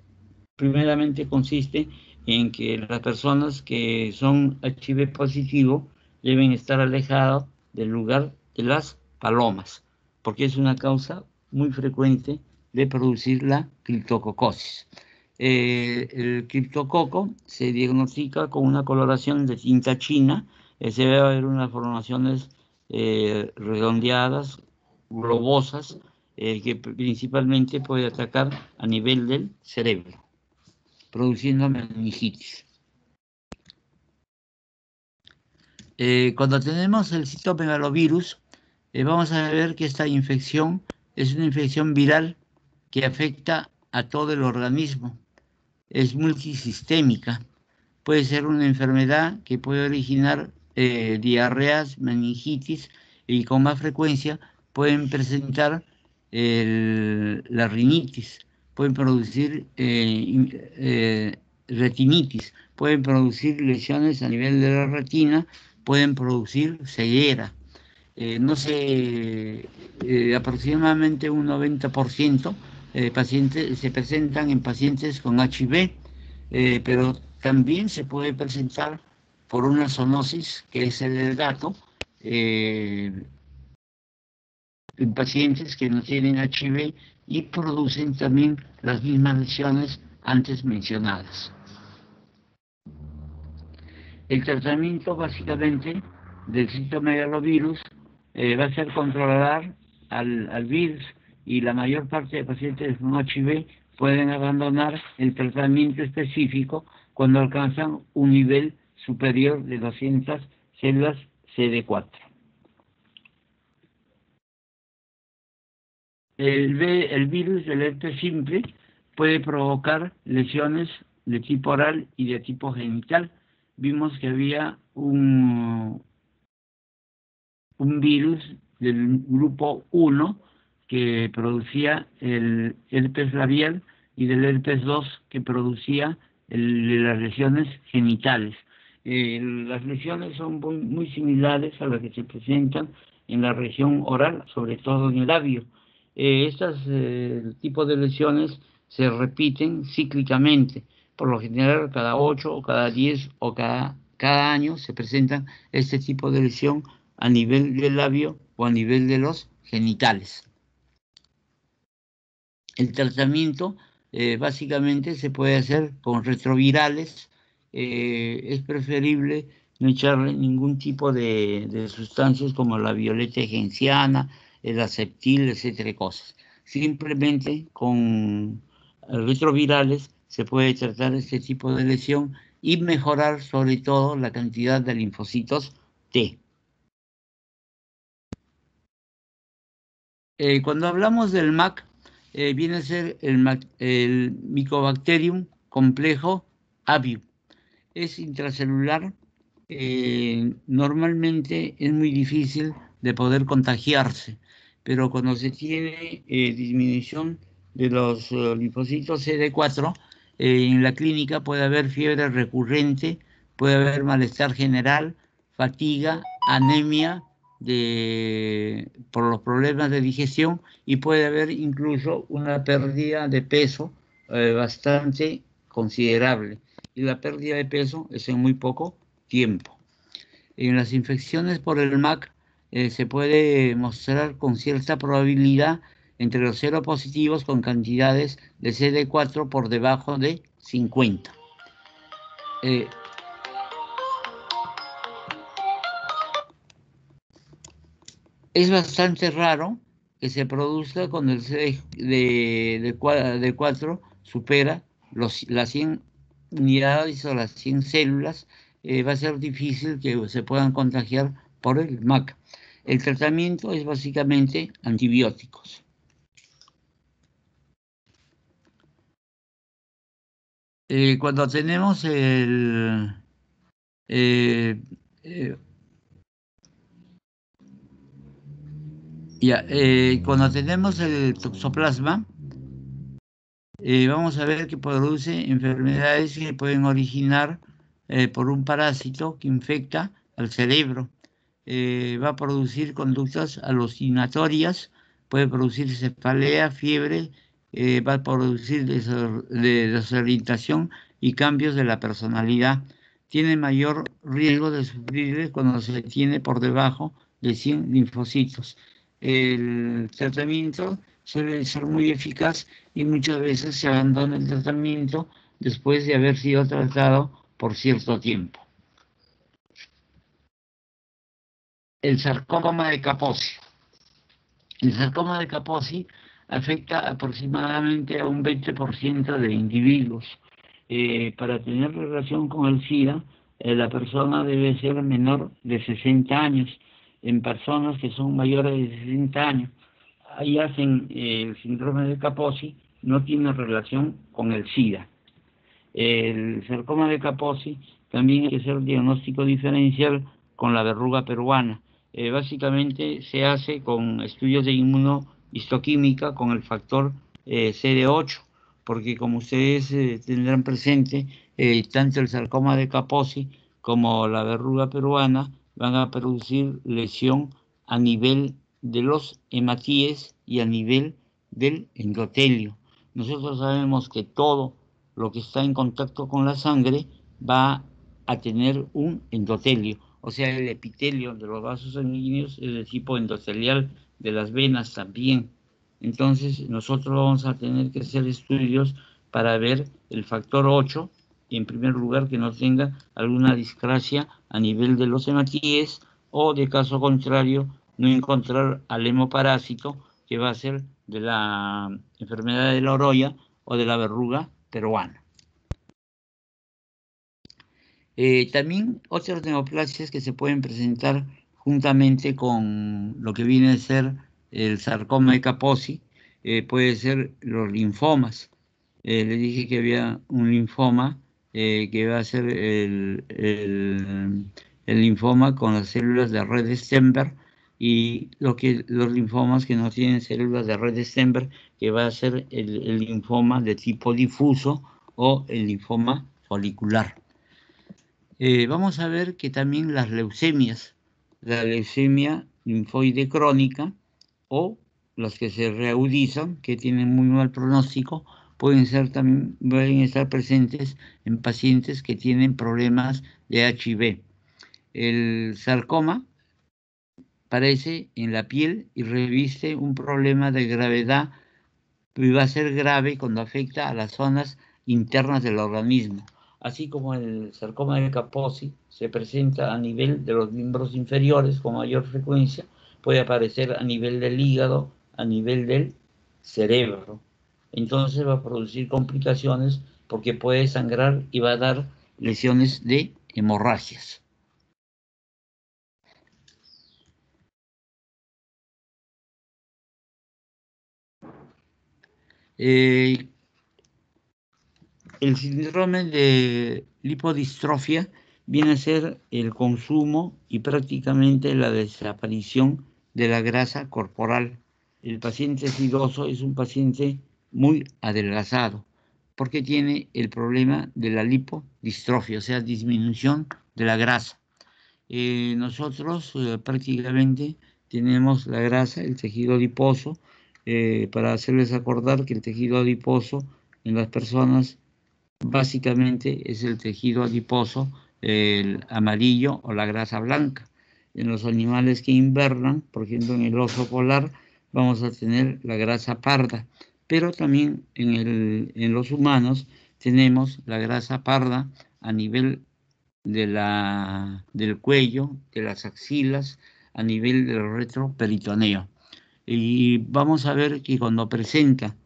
primeramente consiste en que las personas que son HIV positivo deben estar alejados del lugar de las palomas, porque es una causa muy frecuente de producir la criptococosis. El criptococo se diagnostica con una coloración de tinta china. Se va a ver unas formaciones redondeadas, globosas, que principalmente puede atacar a nivel del cerebro, produciendo meningitis. Cuando tenemos el citomegalovirus, vamos a ver que esta infección es una infección viral que afecta a todo el organismo. Es multisistémica. Puede ser una enfermedad que puede originar diarreas, meningitis, y con más frecuencia pueden presentar la rinitis, pueden producir retinitis, pueden producir lesiones a nivel de la retina, pueden producir ceguera. No sé, aproximadamente un 90% pacientes se presentan en pacientes con HIV, pero también se puede presentar por una zoonosis, que es el gato, en pacientes que no tienen HIV y producen también las mismas lesiones antes mencionadas. El tratamiento básicamente del citomegalovirus va a ser controlar al virus, y la mayor parte de pacientes con HIV pueden abandonar el tratamiento específico cuando alcanzan un nivel superior de 200 células CD4. El virus del herpes simple puede provocar lesiones de tipo oral y de tipo genital. Vimos que había un virus del grupo 1 que producía el herpes labial y del herpes 2 que producía las lesiones genitales. Las lesiones son muy similares a las que se presentan en la región oral, sobre todo en el labio. Estos tipos de lesiones se repiten cíclicamente. Por lo general, cada 8 o cada 10 o cada año se presentan este tipo de lesión a nivel del labio o a nivel de los genitales. El tratamiento básicamente se puede hacer con retrovirales. Es preferible no echarle ningún tipo de sustancias como la violeta genciana, el aceptil, etcétera, cosas. Simplemente con retrovirales se puede tratar este tipo de lesión y mejorar sobre todo la cantidad de linfocitos T. Cuando hablamos del MAC, viene a ser el Mycobacterium complejo avium. Es intracelular. Normalmente es muy difícil de poder contagiarse, pero cuando se tiene disminución de los linfocitos CD4, en la clínica puede haber fiebre recurrente, puede haber malestar general, fatiga, anemia por los problemas de digestión y puede haber incluso una pérdida de peso bastante considerable. Y la pérdida de peso es en muy poco tiempo. En las infecciones por el MAC se puede mostrar con cierta probabilidad entre los seropositivos con cantidades de CD4 por debajo de 50. Es bastante raro que se produzca cuando el CD de 4 supera las 100 unidades o las 100 células. Va a ser difícil que se puedan contagiar por el MAC. El tratamiento es básicamente antibióticos. Cuando tenemos cuando tenemos el toxoplasma, vamos a ver que produce enfermedades que pueden originar por un parásito que infecta al cerebro. Va a producir conductas alucinatorias, puede producir cefalea, fiebre, va a producir desorientación y cambios de la personalidad. Tiene mayor riesgo de sufrir cuando se tiene por debajo de 100 linfocitos. El tratamiento suele ser muy eficaz y muchas veces se abandona el tratamiento después de haber sido tratado por cierto tiempo. El sarcoma de Kaposi. El sarcoma de Kaposi afecta aproximadamente a un 20% de individuos. Para tener relación con el SIDA, la persona debe ser menor de 60 años. En personas que son mayores de 60 años, ahí hacen el síndrome de Kaposi, no tiene relación con el SIDA. El sarcoma de Kaposi también hay que hacer diagnóstico diferencial con la verruga peruana. Básicamente se hace con estudios de inmunohistoquímica con el factor CD8, porque como ustedes tendrán presente, tanto el sarcoma de Kaposi como la verruga peruana van a producir lesión a nivel de los hematíes y a nivel del endotelio. Nosotros sabemos que todo lo que está en contacto con la sangre va a tener un endotelio, o sea, el epitelio de los vasos sanguíneos es de tipo endotelial, de las venas también. Entonces, nosotros vamos a tener que hacer estudios para ver el factor 8, y en primer lugar que no tenga alguna discrasia a nivel de los hematíes, o de caso contrario, no encontrar al hemoparásito, que va a ser de la enfermedad de la oroya o de la verruga peruana. También otras neoplasias que se pueden presentar juntamente con lo que viene a ser el sarcoma de Kaposi puede ser los linfomas. Le dije que había un linfoma que va a ser el linfoma con las células de red Stenberg, y los linfomas que no tienen células de red Stenberg, que va a ser el linfoma de tipo difuso o el linfoma folicular. Vamos a ver que también las leucemias, la leucemia linfoide crónica o las que se reagudizan, que tienen muy mal pronóstico, pueden estar presentes en pacientes que tienen problemas de HIV. El sarcoma aparece en la piel y reviste un problema de gravedad, y va a ser grave cuando afecta a las zonas internas del organismo. Así como el sarcoma de Kaposi se presenta a nivel de los miembros inferiores con mayor frecuencia, puede aparecer a nivel del hígado, a nivel del cerebro. Entonces va a producir complicaciones porque puede sangrar y va a dar lesiones de hemorragias. El síndrome de lipodistrofia viene a ser el consumo y prácticamente la desaparición de la grasa corporal. El paciente sidoso es un paciente muy adelgazado porque tiene el problema de la lipodistrofia, o sea, disminución de la grasa. Nosotros prácticamente tenemos la grasa, el tejido adiposo, para hacerles acordar que el tejido adiposo en las personas básicamente es el tejido adiposo, el amarillo o la grasa blanca. En los animales que invernan, por ejemplo en el oso polar, vamos a tener la grasa parda, pero también en los humanos tenemos la grasa parda a nivel del cuello, de las axilas, a nivel del retroperitoneo. Y vamos a ver que cuando presenta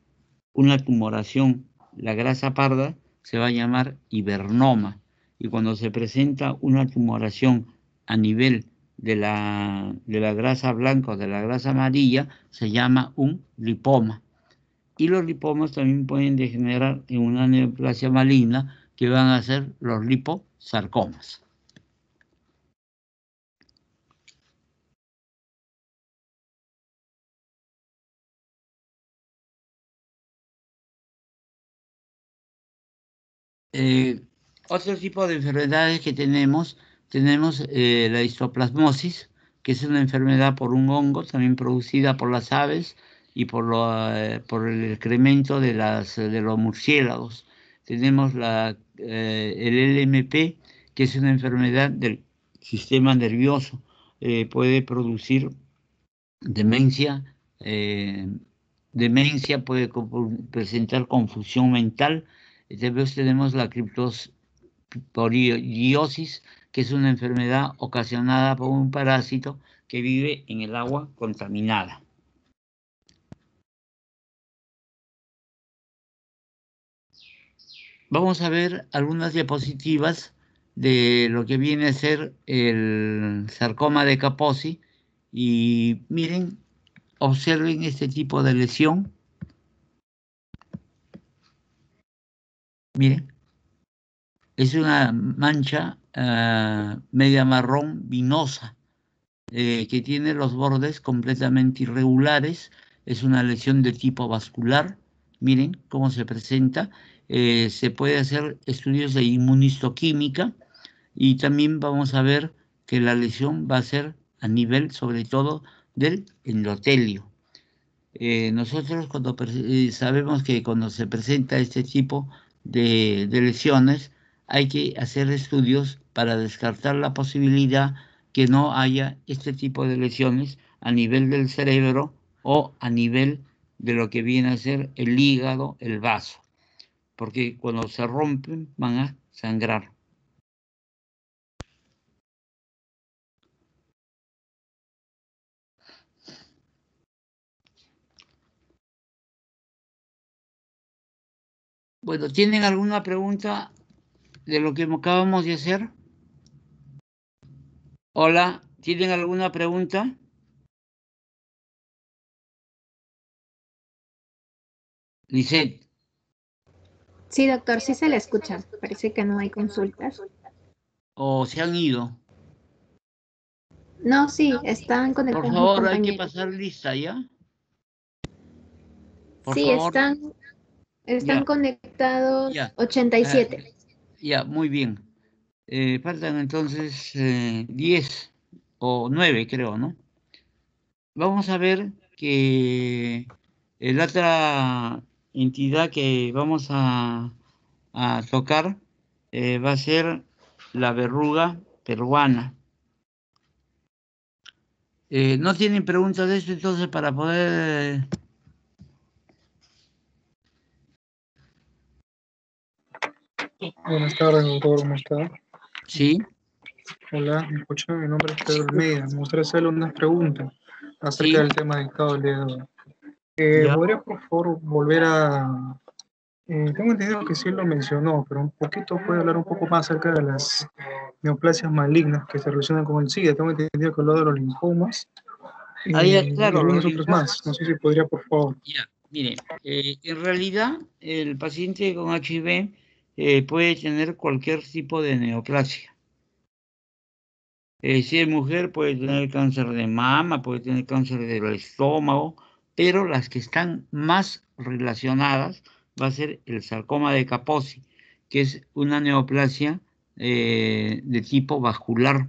una tumoración, la grasa parda, se va a llamar hibernoma. Y cuando se presenta una tumoración a nivel de la grasa blanca o de la grasa amarilla, se llama un lipoma. Y los lipomas también pueden degenerar en una neoplasia maligna, que van a ser los liposarcomas. Otro tipo de enfermedades que tenemos la histoplasmosis, que es una enfermedad por un hongo, también producida por las aves y por el excremento de los murciélagos. Tenemos el LMP, que es una enfermedad del sistema nervioso. Puede producir demencia, puede presentar confusión mental. Después tenemos la criptosporidiosis, que es una enfermedad ocasionada por un parásito que vive en el agua contaminada. Vamos a ver algunas diapositivas de lo que viene a ser el sarcoma de Kaposi, y miren, observen este tipo de lesión. Miren, es una mancha media marrón vinosa, que tiene los bordes completamente irregulares. Es una lesión de tipo vascular. Miren cómo se presenta. Se puede hacer estudios de inmunistoquímica, y también vamos a ver que la lesión va a ser a nivel sobre todo del endotelio. Nosotros sabemos que cuando se presenta este tipo de lesiones, hay que hacer estudios para descartar la posibilidad que no haya este tipo de lesiones a nivel del cerebro o a nivel de lo que viene a ser el hígado, el vaso, porque cuando se rompen van a sangrar. Bueno, ¿tienen alguna pregunta de lo que acabamos de hacer? Hola, ¿tienen alguna pregunta? Lisette. Sí, doctor, sí se le escucha. Parece que no hay consultas. ¿O se han ido? No, sí, están Por conectados mis favor, hay que compañeros. pasar lista, ¿ya? Por Sí, favor, están ya, conectados ya. 87. Ya, muy bien. Faltan entonces 10 o 9, creo, ¿no? Vamos a ver que la otra entidad que vamos a tocar va a ser la verruga peruana. ¿No tienen preguntas de esto entonces para poder... Buenas tardes, doctor, ¿cómo está? Sí, Hola, me escucha, mi nombre es Pedro Almeida. Me gustaría hacerle unas preguntas acerca sí, del tema dictado el día de hoy. ya. ¿Podría, por favor, volver a... tengo entendido que sí lo mencionó, pero un poquito puede hablar un poco más acerca de las neoplasias malignas que se relacionan con el SIDA. Tengo entendido que habló de los linfomas Ahí, y claro, los algunos otros más. No linfomas. sé si podría, por favor. Ya, mire, en realidad el paciente con HIV puede tener cualquier tipo de neoplasia. Si es mujer puede tener cáncer de mama, puede tener cáncer del estómago, pero las que están más relacionadas va a ser el sarcoma de Kaposi, que es una neoplasia de tipo vascular.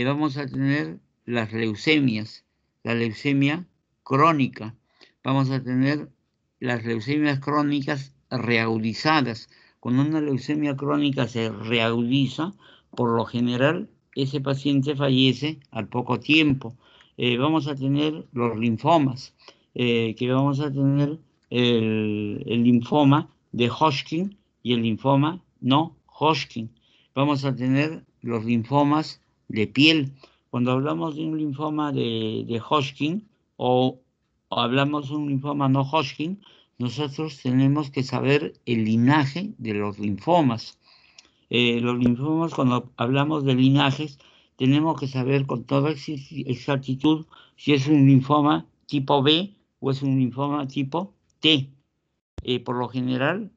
Vamos a tener las leucemias, la leucemia crónica, vamos a tener las leucemias crónicas reagudizadas. Cuando una leucemia crónica se reagudiza, por lo general ese paciente fallece al poco tiempo. Vamos a tener los linfomas, que vamos a tener el linfoma de Hodgkin y el linfoma no Hodgkin. Vamos a tener los linfomas de piel. Cuando hablamos de un linfoma de Hodgkin o hablamos de un linfoma no Hodgkin, nosotros tenemos que saber el linaje de los linfomas. Los linfomas, cuando hablamos de linajes, tenemos que saber con toda exactitud si es un linfoma tipo B o es un linfoma tipo T. Por lo general,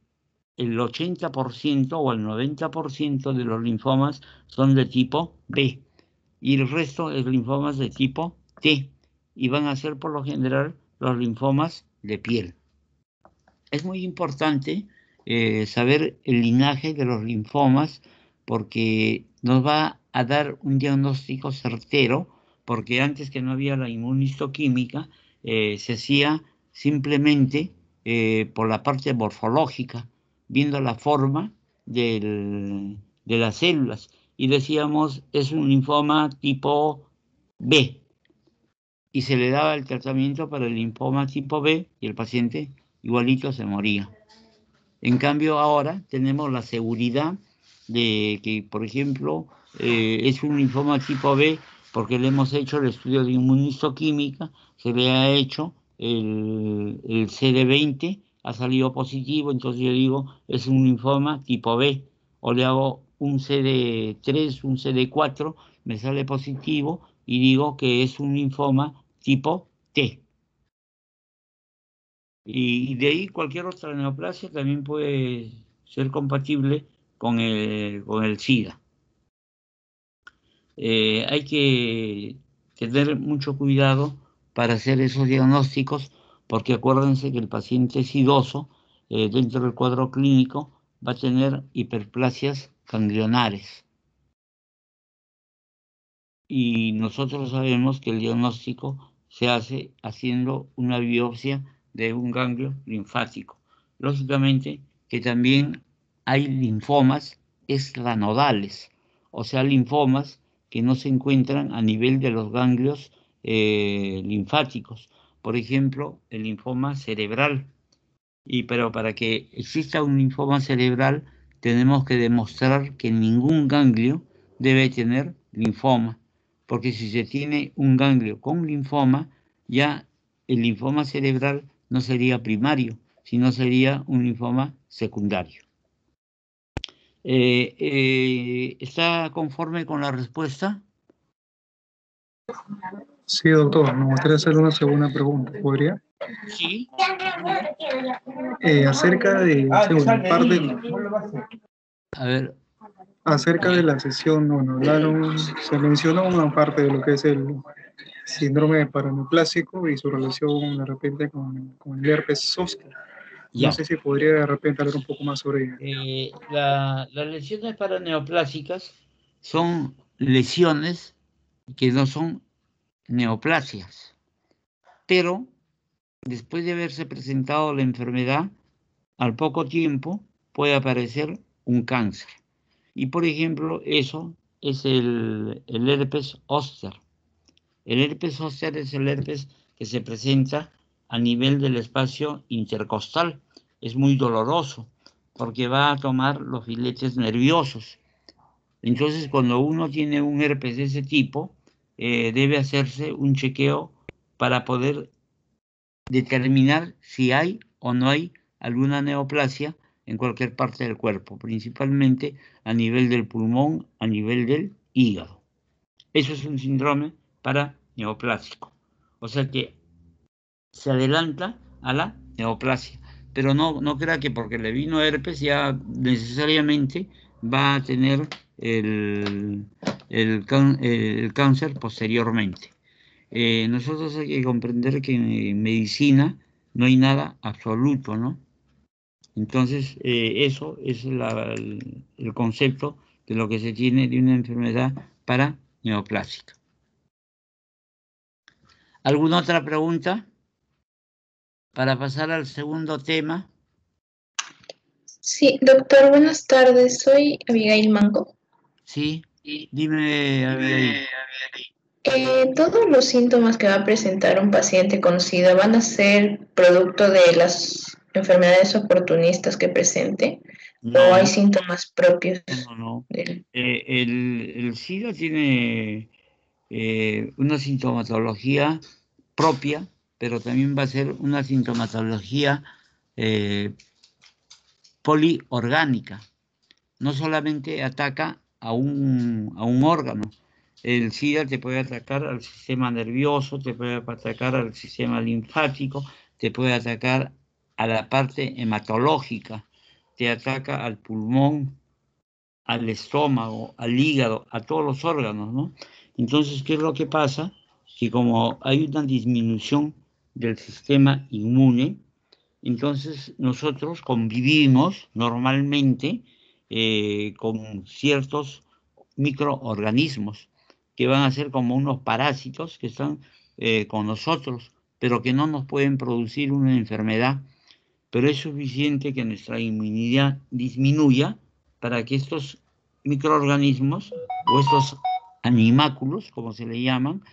el 80% o el 90% de los linfomas son de tipo B y el resto es linfomas de tipo T y van a ser por lo general los linfomas de piel. Es muy importante saber el linaje de los linfomas porque nos va a dar un diagnóstico certero, porque antes que no había la inmunistoquímica, se hacía simplemente por la parte morfológica, viendo la forma de las células. Y decíamos, es un linfoma tipo B, y se le daba el tratamiento para el linfoma tipo B y el paciente igualito se moría. En cambio ahora tenemos la seguridad de que, por ejemplo, es un linfoma tipo B porque le hemos hecho el estudio de inmunistoquímica, se le ha hecho el CD20, ha salido positivo, entonces yo digo, es un linfoma tipo B, o le hago un CD3, un CD4, me sale positivo y digo que es un linfoma tipo T. Y de ahí cualquier otra neoplasia también puede ser compatible con el SIDA. Hay que tener mucho cuidado para hacer esos diagnósticos, porque acuérdense que el paciente sidoso, dentro del cuadro clínico, va a tener hiperplasias ganglionares. Y nosotros sabemos que el diagnóstico se hace haciendo una biopsia de un ganglio linfático. Lógicamente que también hay linfomas extranodales, o sea, linfomas que no se encuentran a nivel de los ganglios linfáticos. Por ejemplo, el linfoma cerebral. Pero para que exista un linfoma cerebral, tenemos que demostrar que ningún ganglio debe tener linfoma, porque si se tiene un ganglio con linfoma, ya el linfoma cerebral no sería primario, sino sería un linfoma secundario. ¿Está conforme con la respuesta? Sí, doctor, me gustaría hacer una segunda pregunta, ¿podría? Sí. Acerca de, bueno, A ver, acerca de la sesión, bueno, se mencionó una parte de lo que es el síndrome paraneplásico y su relación de repente con el herpes zóster. No ya. sé si podría de repente hablar un poco más sobre ello. Las lesiones paraneoplásicas son lesiones que no son neoplasias, pero después de haberse presentado la enfermedad, al poco tiempo puede aparecer un cáncer. Y por ejemplo, eso es el herpes zóster. El herpes zóster es el herpes que se presenta a nivel del espacio intercostal. Es muy doloroso porque va a tomar los filetes nerviosos. Entonces, cuando uno tiene un herpes de ese tipo, debe hacerse un chequeo para poder determinar si hay o no hay alguna neoplasia en cualquier parte del cuerpo, principalmente a nivel del pulmón, a nivel del hígado. Eso es un síndrome paraneoplásico. O sea que se adelanta a la neoplasia. Pero no crea que porque le vino herpes ya necesariamente va a tener el cáncer posteriormente. Nosotros hay que comprender que en medicina no hay nada absoluto, ¿no? Entonces, eso es el concepto de lo que se tiene de una enfermedad paraneoplásica. ¿Alguna otra pregunta? Para pasar al segundo tema. Sí, doctor, buenas tardes. Soy Abigail Manco. Sí, dime, Abigail. ¿Todos los síntomas que va a presentar un paciente con SIDA van a ser producto de las enfermedades oportunistas que presente? ¿O hay No, síntomas propios no. del... El SIDA tiene una sintomatología propia, pero también va a ser una sintomatología poliorgánica. No solamente ataca a un órgano. El SIDA te puede atacar al sistema nervioso, te puede atacar al sistema linfático, te puede atacar a la parte hematológica, te ataca al pulmón, al estómago, al hígado, a todos los órganos, ¿no? Entonces, ¿qué es lo que pasa? Que como hay una disminución del sistema inmune, entonces nosotros convivimos normalmente con ciertos microorganismos que van a ser como unos parásitos que están con nosotros, pero que no nos pueden producir una enfermedad. Pero es suficiente que nuestra inmunidad disminuya para que estos microorganismos o estos animáculos, como se le llaman,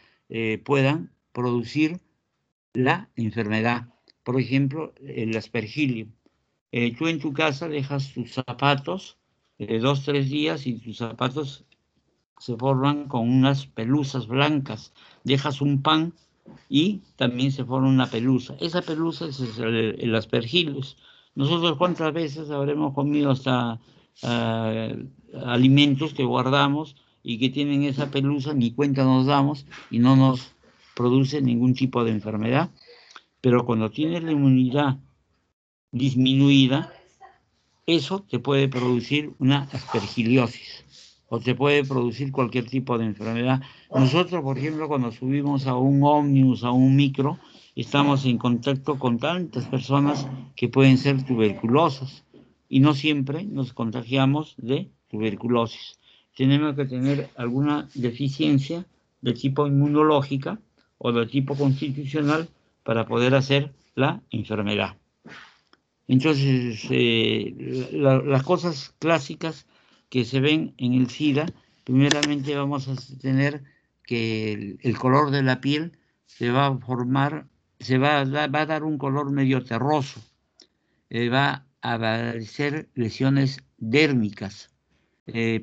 puedan producir la enfermedad. Por ejemplo, el aspergillum. Tú en tu casa dejas tus zapatos 2, 3 días y tus zapatos se forman con unas pelusas blancas. Dejas un pan y también se forma una pelusa. Esa pelusa es el aspergillus. Nosotros cuántas veces habremos comido hasta alimentos que guardamos y que tienen esa pelusa, ni cuenta nos damos y no nos produce ningún tipo de enfermedad. Pero cuando tienes la inmunidad disminuida, eso te puede producir una aspergiliosis o te puede producir cualquier tipo de enfermedad. Nosotros, por ejemplo, cuando subimos a un ómnibus, a un micro, estamos en contacto con tantas personas que pueden ser tuberculosas y no siempre nos contagiamos de tuberculosis. Tenemos que tener alguna deficiencia de tipo inmunológica o de tipo constitucional para poder hacer la enfermedad. Entonces, las cosas clásicas que se ven en el SIDA, primeramente vamos a tener que el color de la piel se va a formar, va a dar un color medio terroso, va a aparecer lesiones dérmicas,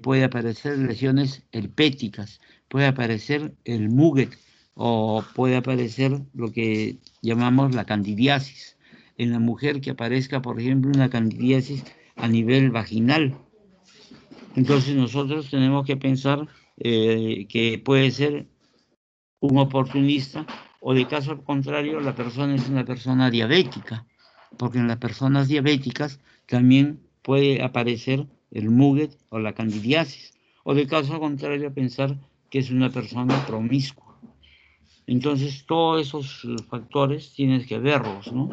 puede aparecer lesiones herpéticas, puede aparecer el muget o puede aparecer lo que llamamos la candidiasis. En la mujer que aparezca, por ejemplo, una candidiasis a nivel vaginal. Entonces nosotros tenemos que pensar que puede ser un oportunista, o de caso contrario, la persona es una persona diabética, porque en las personas diabéticas también puede aparecer el Muget o la candidiasis, o de caso contrario, pensar que es una persona promiscua. Entonces, todos esos factores tienes que verlos, ¿no?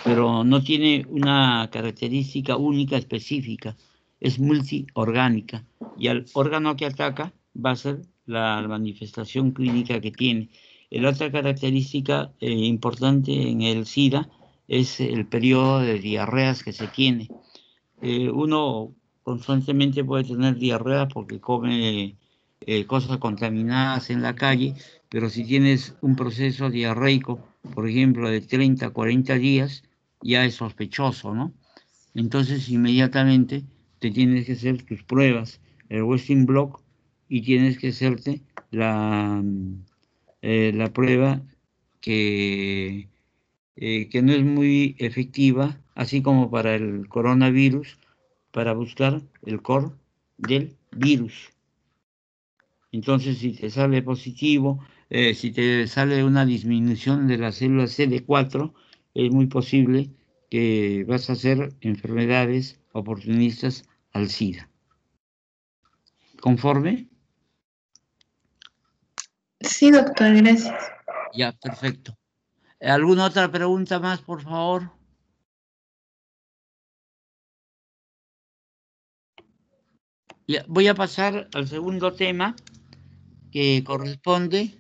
Pero no tiene una característica única específica, es multiorgánica, y al órgano que ataca va a ser la manifestación clínica que tiene. La otra característica importante en el SIDA es el periodo de diarreas que se tiene. Uno constantemente puede tener diarrea porque come cosas contaminadas en la calle, pero si tienes un proceso diarreico, por ejemplo, de 30 a 40 días, ya es sospechoso, ¿no? Entonces, inmediatamente te tienes que hacer tus pruebas, el Western Blot, y tienes que hacerte la prueba que no es muy efectiva, así como para el coronavirus, para buscar el core del virus. Entonces, si te sale positivo, si te sale una disminución de las células CD4, es muy posible que vas a hacer enfermedades oportunistas al SIDA. ¿Conforme? Sí, doctor, gracias. Ya, perfecto. ¿Alguna otra pregunta más, por favor? Ya, voy a pasar al segundo tema que corresponde.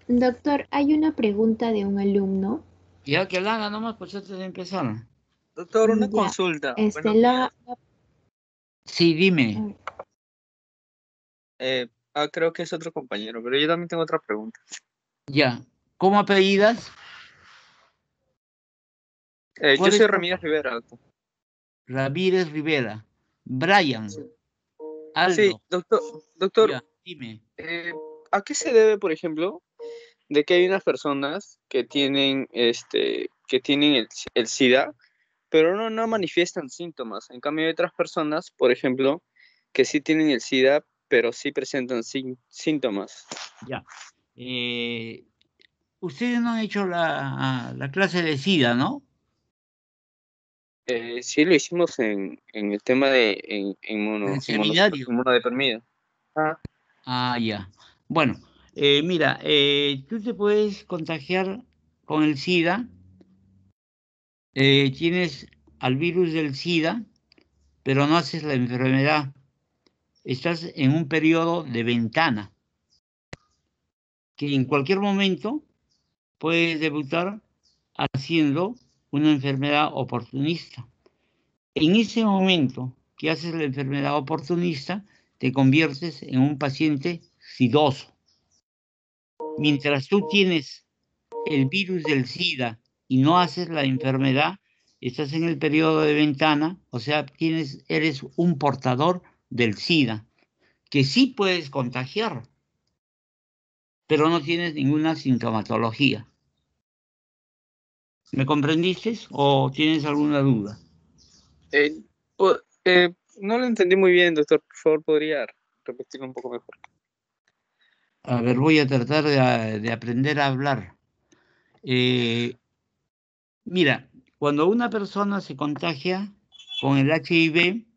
Doctor, hay una pregunta de un alumno. Ya que la haga nomás, pues antes de empezar. Doctor, una Ya, consulta. este, Buenos días. Sí, dime. Creo que es otro compañero, pero yo también tengo otra pregunta. Ya. ¿Cómo apellidas? Yo ¿Cuál soy es tu- Ramírez Rivera, doctor. Ramírez Rivera. Brian. Sí, Aldo. doctor, Ya, dime. ¿a qué se debe, por ejemplo, de que hay unas personas que tienen el SIDA, pero no manifiestan síntomas? En cambio, hay otras personas, por ejemplo, que sí tienen el SIDA, pero sí presentan síntomas. Ya. Ustedes no han hecho la clase de SIDA, ¿no? Sí, lo hicimos en el tema de El seminario. inmunodeprimido. Ya. Bueno, mira, tú te puedes contagiar con el SIDA. Tienes al virus del SIDA, pero no haces la enfermedad. Estás en un periodo de ventana, que en cualquier momento puedes debutar haciendo una enfermedad oportunista. En ese momento que haces la enfermedad oportunista, te conviertes en un paciente sidoso. Mientras tú tienes el virus del SIDA y no haces la enfermedad, estás en el periodo de ventana, o sea, eres un portador del SIDA, que sí puedes contagiar, pero no tienes ninguna sintomatología. ¿Me comprendiste o tienes alguna duda? No lo entendí muy bien, doctor. Por favor, ¿podría repetirlo un poco mejor? A ver, voy a tratar de aprender a hablar. Mira, cuando una persona se contagia con el HIV,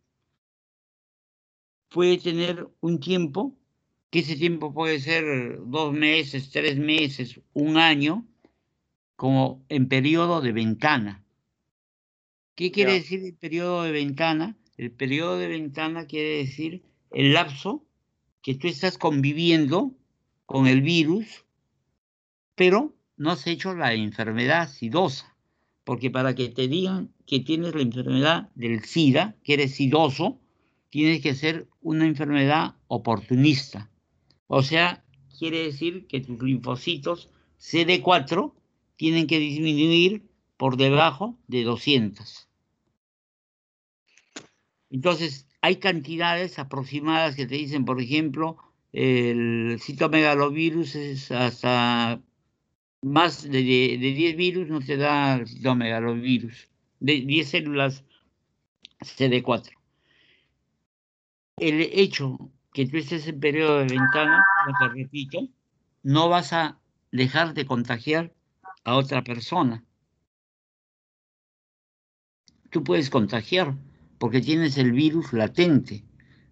puede tener un tiempo, que ese tiempo puede ser 2 meses, 3 meses, un año, como en periodo de ventana. ¿Qué quiere decir el periodo de ventana? El periodo de ventana quiere decir el lapso que tú estás conviviendo con el virus, pero no has hecho la enfermedad sidosa. Porque para que te digan que tienes la enfermedad del SIDA, que eres sidoso, tienes que ser una enfermedad oportunista. O sea, quiere decir que tus linfocitos CD4 tienen que disminuir por debajo de 200. Entonces, hay cantidades aproximadas que te dicen, por ejemplo, el citomegalovirus es hasta más de 10 virus no te da el citomegalovirus. De 10 células CD4. El hecho que tú estés en periodo de ventana, como te repito, no vas a dejar de contagiar a otra persona. Tú puedes contagiar porque tienes el virus latente.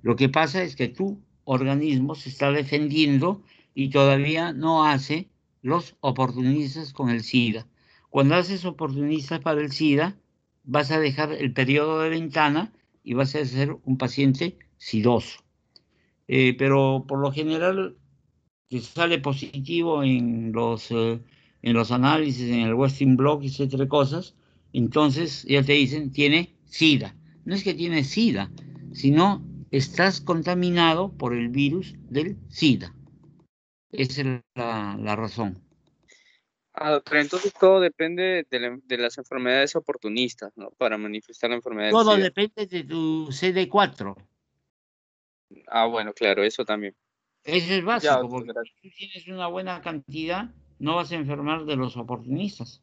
Lo que pasa es que tu organismo se está defendiendo y todavía no hace los oportunistas con el SIDA. Cuando haces oportunistas para el SIDA, vas a dejar el periodo de ventana y vas a ser un paciente sidoso. Pero por lo general que sale positivo en los análisis, en el Western Blot, etcétera, cosas, entonces ya te dicen, tiene SIDA. No es que tiene SIDA, sino estás contaminado por el virus del SIDA. Esa es la razón. Doctor, entonces todo depende de las enfermedades oportunistas, ¿no? Para manifestar la enfermedad del Todo SIDA. depende de tu CD4. Bueno, claro, eso también. Eso es Ya, básico, doctor, porque gracias. si tú tienes una buena cantidad, no vas a enfermar de los oportunistas.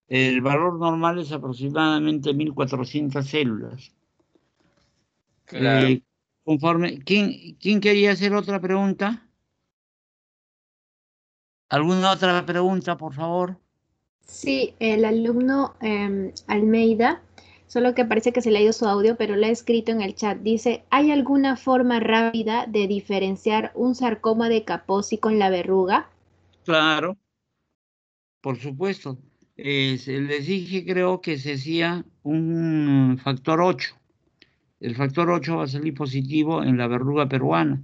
El valor normal es aproximadamente 1.400 células. Claro. ¿Quién quería hacer otra pregunta? ¿Alguna otra pregunta, por favor? Sí, el alumno Almeida, solo que parece que se le ha ido su audio, pero lo ha escrito en el chat. Dice, ¿hay alguna forma rápida de diferenciar un sarcoma de Kaposi con la verruga? Claro, por supuesto. Les dije, creo que se hacía un factor 8. El factor 8 va a salir positivo en la verruga peruana.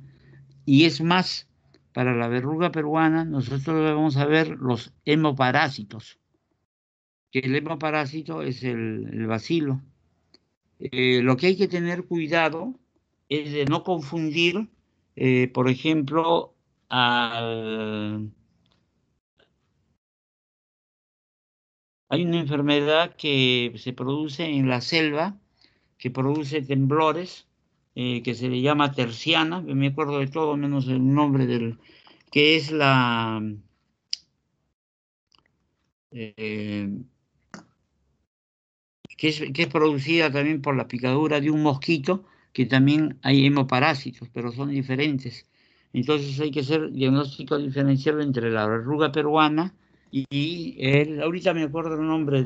Y es más, para la verruga peruana, nosotros vamos a ver los hemoparásitos, que el hemoparásito es el bacilo. Lo que hay que tener cuidado es de no confundir, por ejemplo, hay una enfermedad que se produce en la selva, que produce temblores, que se le llama terciana, me acuerdo de todo menos el nombre que es eh, que es producida también por la picadura de un mosquito, que también hay hemoparásitos, pero son diferentes. Entonces hay que hacer diagnóstico diferencial entre la verruga peruana y ahorita me acuerdo el nombre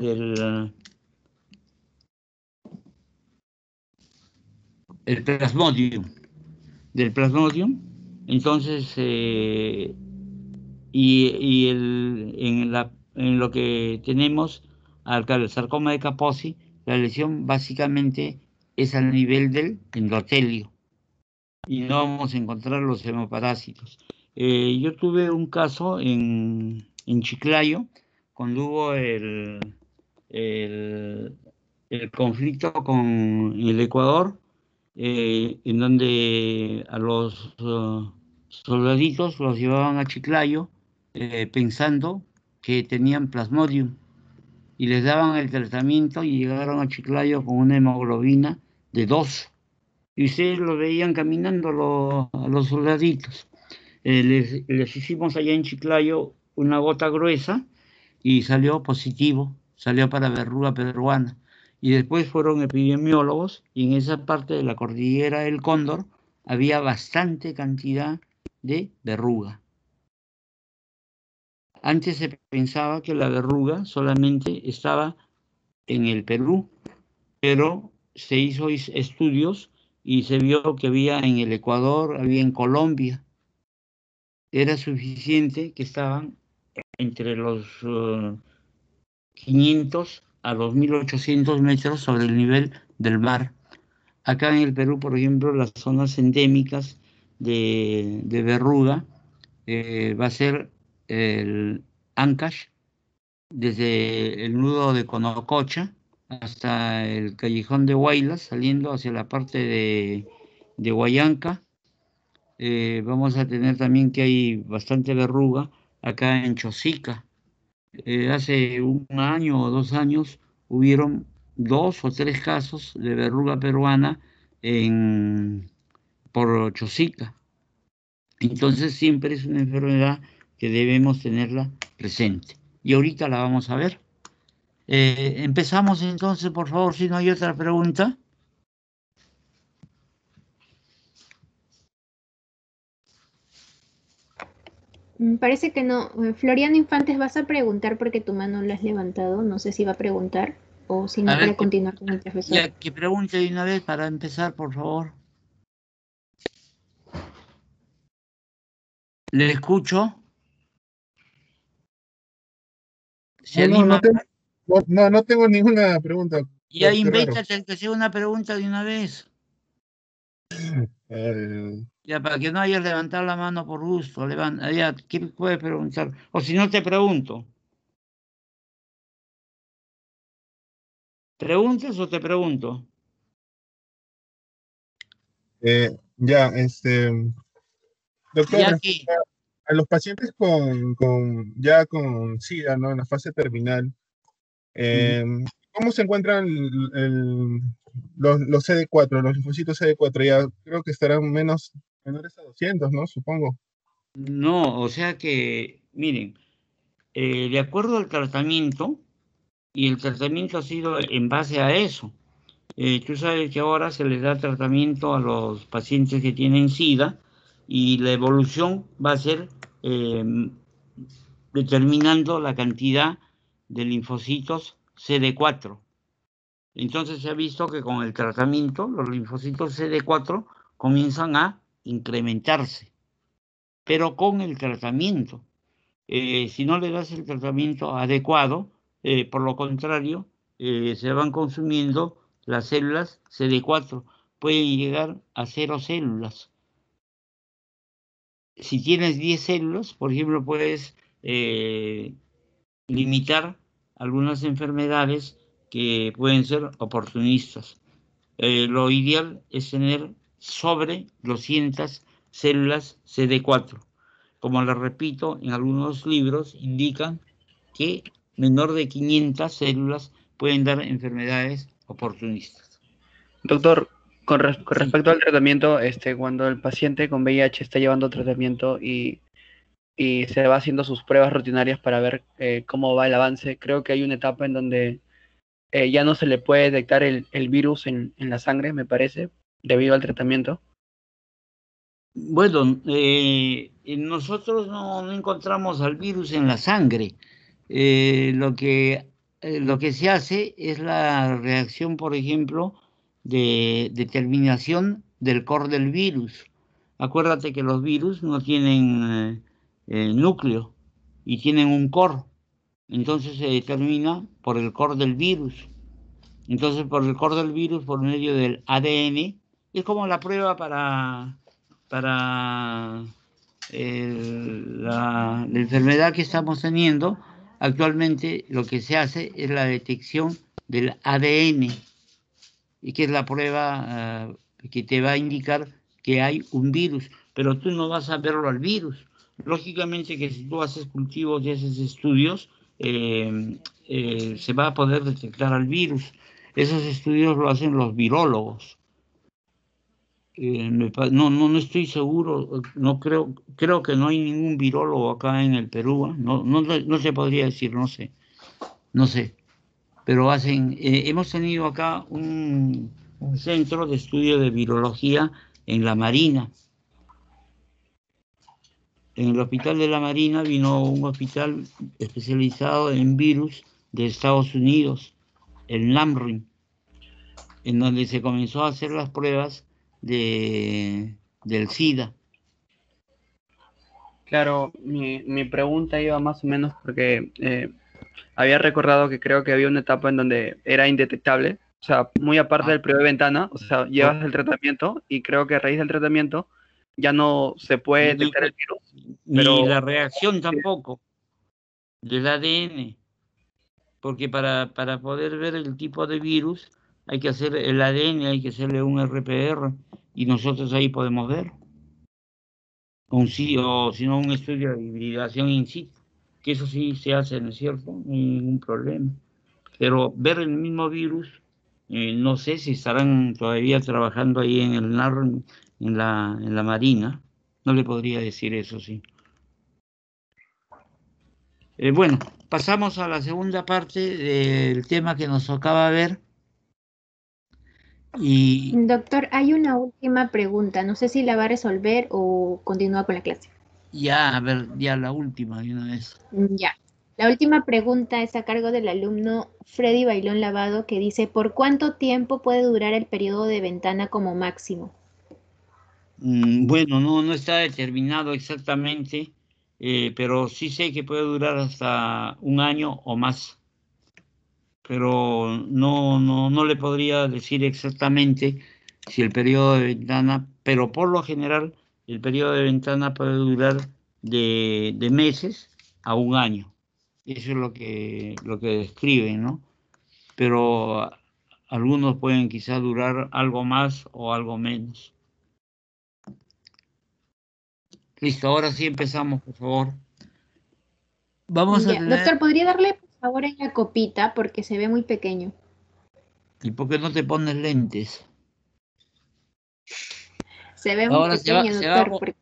el plasmodium, del plasmodium. Entonces, en lo que tenemos al sarcoma de Kaposi, la lesión básicamente es al nivel del endotelio y no vamos a encontrar los hemoparásitos. Yo tuve un caso en Chiclayo cuando hubo el, el conflicto con el Ecuador, en donde a los soldaditos los llevaban a Chiclayo pensando que tenían plasmodium y les daban el tratamiento y llegaron a Chiclayo con una hemoglobina de 2. Y ustedes lo veían caminando a los soldaditos. Les hicimos allá en Chiclayo una gota gruesa y salió positivo, salió para verruga peruana. Y después fueron epidemiólogos y en esa parte de la cordillera del Cóndor había bastante cantidad de verruga. Antes se pensaba que la verruga solamente estaba en el Perú, pero se hizo estudios y se vio que había en el Ecuador, había en Colombia. Era suficiente que estaban entre los 500 a los 1800 metros sobre el nivel del mar. Acá en el Perú, por ejemplo, las zonas endémicas de verruga va a ser el Ancash, desde el nudo de Conococha hasta el callejón de Huaylas, saliendo hacia la parte de Huallanca. Vamos a tener también que hay bastante verruga acá en Chosica. Hace un año o 2 años hubieron 2 o 3 casos de verruga peruana por Chosica. Entonces siempre es una enfermedad que debemos tenerla presente. Y ahorita la vamos a ver. Empezamos entonces, por favor, si no hay otra pregunta. Parece que no. Floriano Infantes, ¿vas a preguntar porque tu mano la has levantado? No sé si va a preguntar o si no A ver, para continuar con el profesor. ya que pregunte de una vez para empezar, por favor. ¿Le escucho? ¿Se anima? No tengo ninguna pregunta. Ya Qué raro. invéntate el que sea una pregunta de una vez. Ya, para que no hayas levantado la mano por gusto. Ya, ¿qué puedes preguntar? O si no, te pregunto. ¿Preguntas o te pregunto? Ya, doctor, Ya aquí. respecto a los pacientes con SIDA, ¿no? En la fase terminal, eh, ¿cómo se encuentran los CD4, los linfocitos CD4? Ya creo que estarán menores a 200, ¿no? Supongo. No, o sea que, miren, de acuerdo al tratamiento, y el tratamiento ha sido en base a eso. Tú sabes que ahora se les da tratamiento a los pacientes que tienen SIDA y la evolución va a ser determinando la cantidad de linfocitos CD4. Entonces se ha visto que con el tratamiento los linfocitos CD4 comienzan a incrementarse, pero con el tratamiento. Si no le das el tratamiento adecuado, por lo contrario, se van consumiendo las células CD4, pueden llegar a 0 células. Si tienes 10 células, por ejemplo, puedes limitar algunas enfermedades que pueden ser oportunistas. Lo ideal es tener sobre 200 células CD4. Como les repito, en algunos libros indican que menor de 500 células pueden dar enfermedades oportunistas. Doctor, con Sí. respecto al tratamiento, cuando el paciente con VIH está llevando tratamiento y se va haciendo sus pruebas rutinarias para ver cómo va el avance, creo que hay una etapa en donde ya no se le puede detectar el virus en la sangre, me parece, debido al tratamiento. Bueno, nosotros no encontramos al virus en la sangre. Lo que se hace es la reacción, por ejemplo, de determinación del core del virus. Acuérdate que los virus no tienen núcleo y tienen un core. Entonces se determina por el core del virus. Entonces, por el core del virus, por medio del ADN, es como la prueba para la enfermedad que estamos teniendo. Actualmente lo que se hace es la detección del ADN, y que es la prueba que te va a indicar que hay un virus, pero tú no vas a verlo al virus. Lógicamente que si tú haces cultivos y haces estudios, se va a poder detectar al virus. Esos estudios lo hacen los virólogos. No estoy seguro, no creo que no hay ningún virólogo acá en el Perú. No se podría decir, no sé, pero hemos tenido acá un centro de estudio de virología en la Marina. En el Hospital de la Marina vino un hospital especializado en virus de Estados Unidos, el NAMRIN, en donde se comenzó a hacer las pruebas del SIDA. Claro, mi pregunta iba más o menos porque había recordado que creo que había una etapa en donde era indetectable, o sea, muy aparte del periodo de ventana, o sea, llevas el tratamiento y creo que a raíz del tratamiento ya no se puede detectar el virus, Ni pero la reacción tampoco del ADN, porque para poder ver el tipo de virus hay que hacer el ADN, hay que hacerle un RPR, y nosotros ahí podemos ver. O si no, un estudio de hibridación in situ, que eso sí se hace, ¿no es cierto? No hay ningún problema. Pero ver el mismo virus, no sé si estarán todavía trabajando ahí en el NAR, en la Marina. No le podría decir eso, sí. Bueno, pasamos a la segunda parte del tema que nos tocaba ver. Doctor, hay una última pregunta. No sé si la va a resolver o continúa con la clase. Ya, a ver, ya la última de una vez. Ya. La última pregunta es a cargo del alumno Freddy Bailón Lavado, que dice, ¿por cuánto tiempo puede durar el periodo de ventana como máximo? Bueno, no está determinado exactamente, pero sí sé que puede durar hasta un año o más. Pero no le podría decir exactamente si el periodo de ventana, pero por lo general el periodo de ventana puede durar de meses a un año. Eso es lo que describen, ¿no? Pero algunos pueden quizás durar algo más o algo menos. Listo, ahora sí empezamos, por favor. Vamos a Ya. tener, Doctor, ¿podría darle por favor en la copita porque se ve muy pequeño? ¿y por qué no te pones lentes? Se ve muy Ahora pequeño, doctor.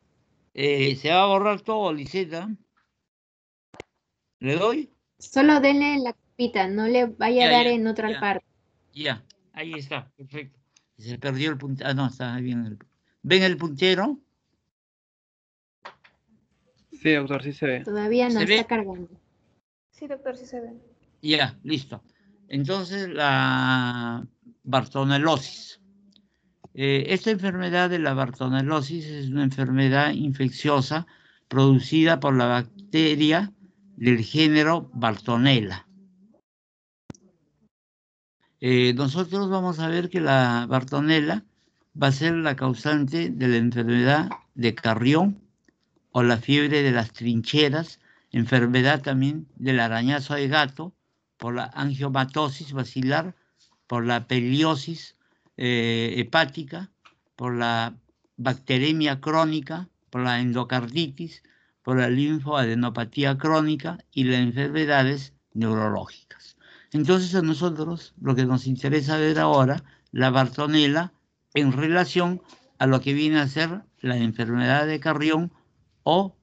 se va a borrar todo, Liseta. ¿Le doy? Solo denle en la copita, no le vaya a Ya, dar ya, en otra ya, parte. ya. Ahí está, perfecto. Se perdió el puntero. Ah, no, está bien. ¿Ven el puntero? Sí, doctor, sí se ve. Todavía no ¿Se está ve? cargando. Sí, doctor, sí se ve. Ya, listo. Entonces, la bartonelosis. Esta enfermedad de la bartonelosis es una enfermedad infecciosa producida por la bacteria del género Bartonella. Nosotros vamos a ver que la Bartonella va a ser la causante de la enfermedad de Carrión o la fiebre de las trincheras, enfermedad también del arañazo de gato, por la angiomatosis basilar, por la peliosis hepática, por la bacteremia crónica, por la endocarditis, por la linfoadenopatía crónica y las enfermedades neurológicas. Entonces a nosotros lo que nos interesa ver ahora, la Bartonella en relación a lo que viene a ser la enfermedad de Carrión o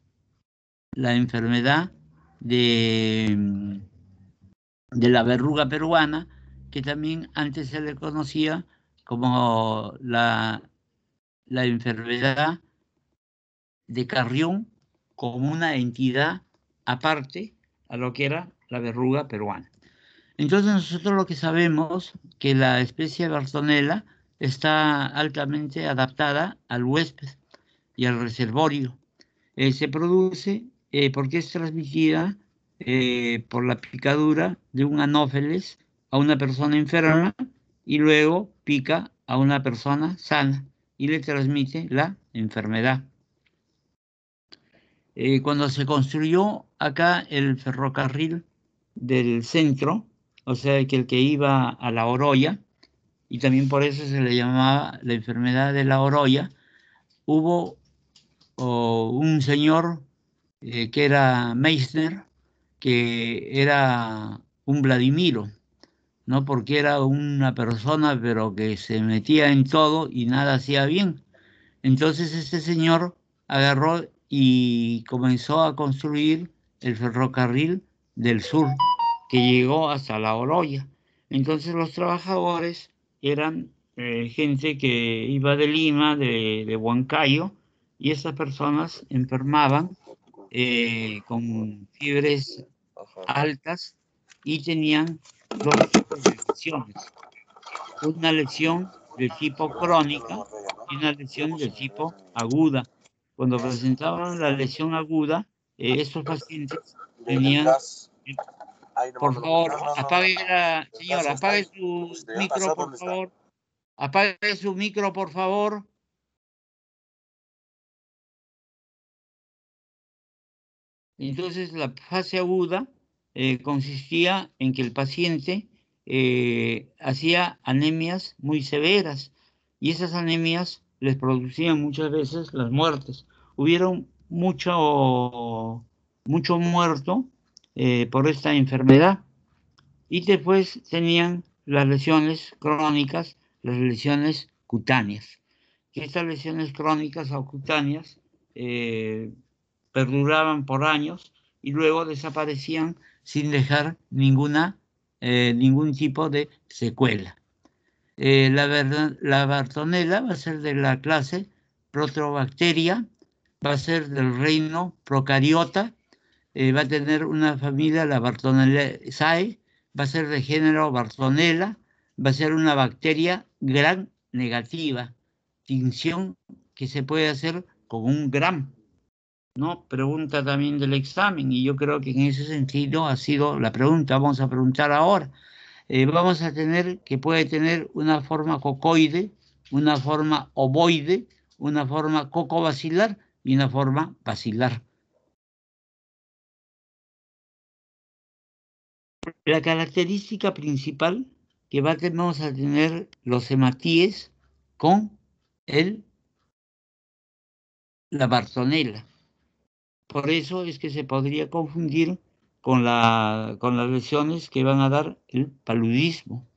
la enfermedad de la verruga peruana, que también antes se le conocía como la enfermedad de Carrión, como una entidad aparte a lo que era la verruga peruana. Entonces nosotros lo que sabemos que la especie Bartonella está altamente adaptada al huésped y al reservorio. Se produce porque es transmitida por la picadura de un anófeles a una persona enferma y luego pica a una persona sana y le transmite la enfermedad. Cuando se construyó acá el ferrocarril del centro, o sea, que el que iba a La Oroya, y también por eso se le llamaba la enfermedad de La Oroya, hubo un señor que era Meissner, que era un Vladimiro, ¿no? Porque era una persona pero que se metía en todo y nada hacía bien. Entonces este señor agarró y comenzó a construir el ferrocarril del sur, que llegó hasta La Oroya. Entonces los trabajadores eran gente que iba de Lima, de Huancayo, y esas personas enfermaban con fiebres altas y tenían dos tipos de lesiones. Una lesión de tipo crónica y una lesión de tipo aguda. Cuando presentaban la lesión aguda, estos pacientes tenían, por favor, señora, apague su micro, por favor. Apague su micro, por favor. Entonces, la fase aguda consistía en que el paciente hacía anemias muy severas y esas anemias les producían muchas veces las muertes. Hubieron mucho muerto por esta enfermedad y después tenían las lesiones crónicas, las lesiones cutáneas. Que estas lesiones crónicas o cutáneas perduraban por años y luego desaparecían sin dejar ningún tipo de secuela. La Bartonella va a ser de la clase Proteobacteria va a ser del reino procariota, va a tener una familia, la Bartonelliaceae, va a ser de género Bartonella, va a ser una bacteria gram negativa, tinción que se puede hacer con un gram, ¿no? Pregunta también del examen, y yo creo que en ese sentido ha sido la pregunta. Vamos a preguntar ahora. Vamos a tener que puede tener una forma cocoide, una forma ovoide, una forma cocobacilar y una forma bacilar. La característica principal que vamos a tener los hematíes con la Bartonella. Por eso es que se podría confundir con las lesiones que van a dar el paludismo,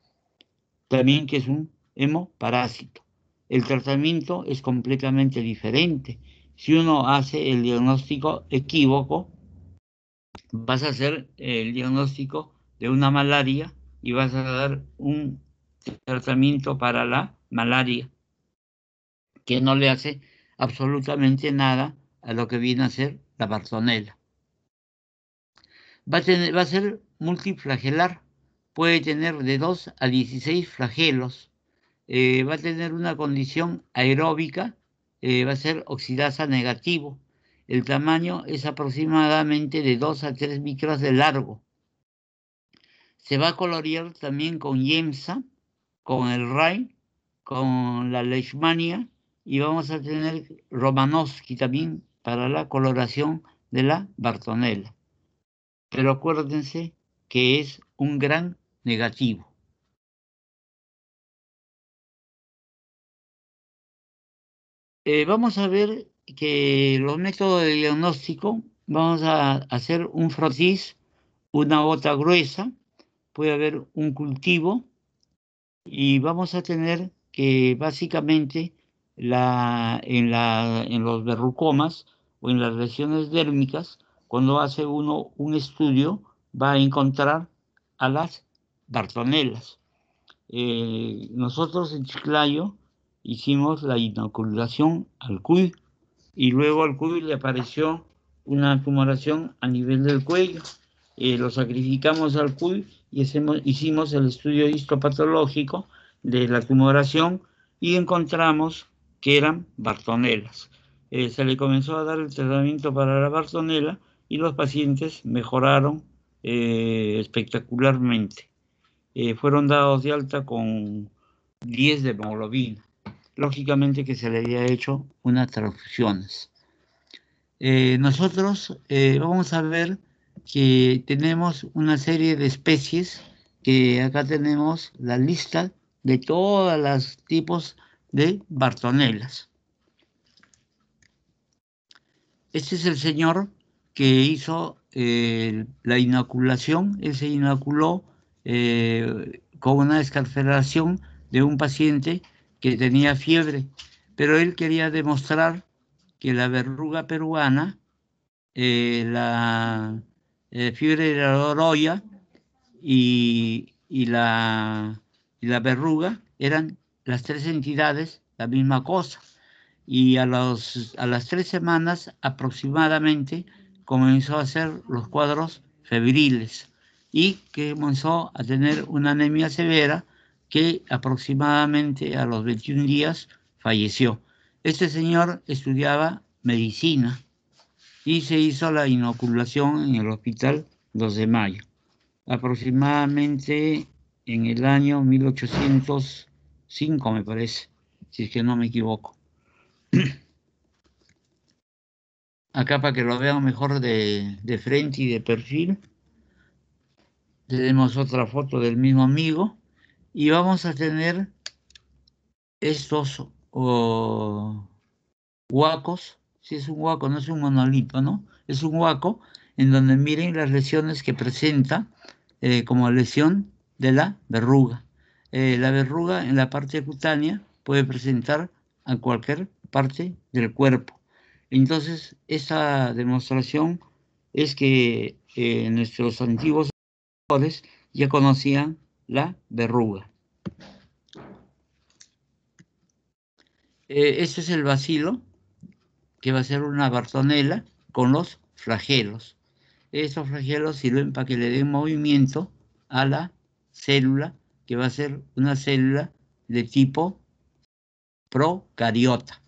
también que es un hemoparásito. El tratamiento es completamente diferente. Si uno hace el diagnóstico equívoco, vas a hacer el diagnóstico de una malaria y vas a dar un tratamiento para la malaria que no le hace absolutamente nada a lo que viene a ser la Bartonella. Va a ser multiflagelar, puede tener de 2 a 16 flagelos, va a tener una condición aeróbica, va a ser oxidasa negativo. El tamaño es aproximadamente de 2 a 3 micras de largo. Se va a colorear también con Yemsa, con el Rhein, con la Leishmania, y vamos a tener Romanowski también para la coloración de la Bartonella. Pero acuérdense que es un gran negativo. Vamos a ver que los métodos de diagnóstico, vamos a hacer un frotis, una gota gruesa, puede haber un cultivo y vamos a tener que básicamente en los verrucomas o en las lesiones dérmicas, cuando hace uno un estudio, va a encontrar a las Bartonellas. Nosotros en Chiclayo hicimos la inoculación al cuy y luego al cuy le apareció una tumoración a nivel del cuello. Lo sacrificamos al cuy y hicimos el estudio histopatológico de la tumoración y encontramos que eran Bartonellas. Se le comenzó a dar el tratamiento para la Bartonella y los pacientes mejoraron espectacularmente. Fueron dados de alta con 10 de hemoglobina. Lógicamente que se le había hecho unas transfusiones. Nosotros vamos a ver que tenemos una serie de especies, que acá tenemos la lista de todos los tipos de Bartonellas. Este es el señor que hizo la inoculación. Él se inoculó con una excarcelación de un paciente que tenía fiebre, pero él quería demostrar que la verruga peruana, la fiebre de la Oroya y la verruga eran las tres entidades la misma cosa. Y a las 3 semanas aproximadamente comenzó a hacer los cuadros febriles y que comenzó a tener una anemia severa que aproximadamente a los 21 días falleció. Este señor estudiaba medicina y se hizo la inoculación en el hospital 2 de mayo. Aproximadamente en el año 1805, me parece, si es que no me equivoco. Acá para que lo vean mejor de frente y de perfil, tenemos otra foto del mismo amigo y vamos a tener estos huacos. Si es un huaco, no es un monolito, ¿no? Es un huaco en donde miren las lesiones que presenta como lesión de la verruga. La verruga en la parte cutánea puede presentar a cualquier parte del cuerpo. Entonces, esa demostración es que nuestros antiguos autores ya conocían la verruga. Este es el bacilo. que va a ser una bartonela con los flagelos. Estos flagelos sirven para que le den movimiento a la célula, que va a ser una célula de tipo procariota.